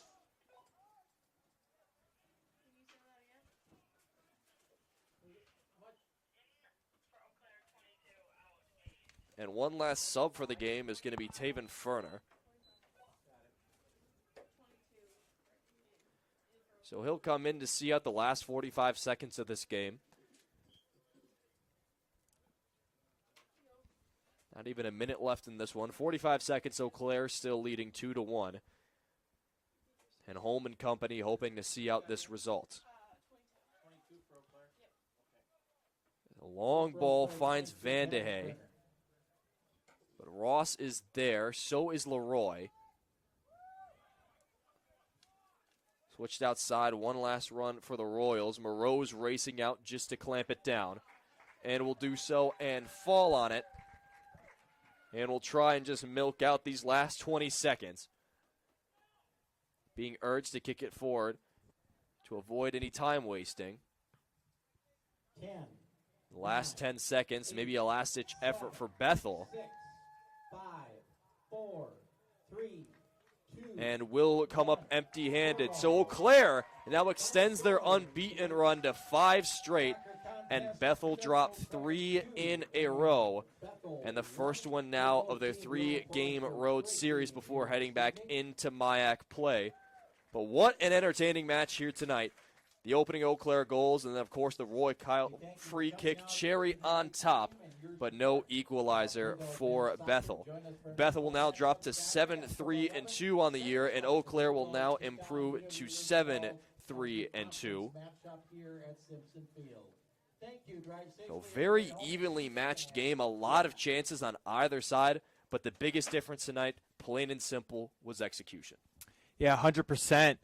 [SPEAKER 6] And one last sub for the game is going to be Taven Ferner. So he'll come in to see out the last 45 seconds of this game. Not even a minute left in this one. 45 seconds, Eau Claire still leading 2-1. And Holman Company hoping to see out this result. A long ball finds Vandehey. But Ross is there, so is Leroy. Switched outside, one last run for the Royals. Moreau's racing out just to clamp it down. And will do so and fall on it. And we'll try and just milk out these last 20 seconds. Being urged to kick it forward to avoid any time wasting.
[SPEAKER 1] 10.
[SPEAKER 6] Last 10 seconds, maybe a last-ditch effort for Bethel.
[SPEAKER 1] 6, 5, 4, 3, 2.
[SPEAKER 6] And will come up empty-handed. So Eau Claire now extends their unbeaten run to 5 straight. And Bethel dropped 3 in a row. And the first one now of their 3-game road series before heading back into MIAC play. But what an entertaining match here tonight. The opening Eau Claire goals, and then, of course, the Roy Kyle free kick, cherry on top, but no equalizer for Bethel. Bethel will now drop to 7-3-2 on the year, and Eau Claire will now improve to 7-3-2. So very evenly matched game, a lot of chances on either side, but the biggest difference tonight, plain and simple, was execution.
[SPEAKER 7] Yeah, 100%.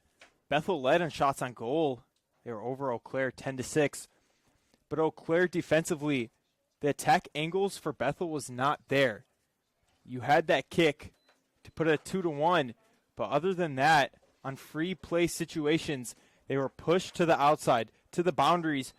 [SPEAKER 7] Bethel led on shots on goal. They were over Eau Claire 10-6. But Eau Claire defensively, the attack angles for Bethel was not there. You had that kick to put it at 2-1, but other than that, on free play situations, they were pushed to the outside, to the boundaries.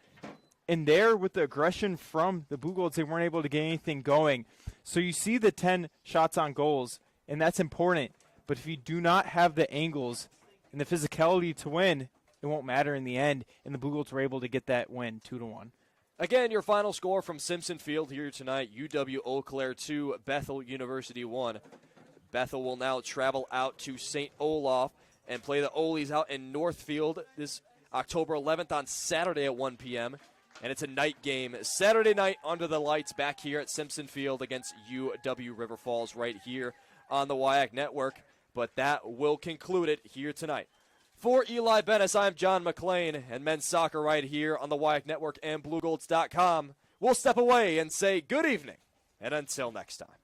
[SPEAKER 7] And there, with the aggression from the Blue Golds, they weren't able to get anything going. So you see the 10 shots on goals, and that's important. But if you do not have the angles and the physicality to win, it won't matter in the end. And the Blue Golds were able to get that win, 2-1.
[SPEAKER 6] Again, your final score from Simpson Field here tonight, UW Eau Claire 2, Bethel University 1. Bethel will now travel out to St. Olaf and play the Olies out in Northfield this October 11th on Saturday at 1 p.m. And it's a night game, Saturday night under the lights back here at Simpson Field against UW River Falls right here on the WIAC Network. But that will conclude it here tonight. For Eli Bennis, I'm John McClain, and men's soccer right here on the WIAC Network and BlueGolds.com. We'll step away and say good evening, and until next time.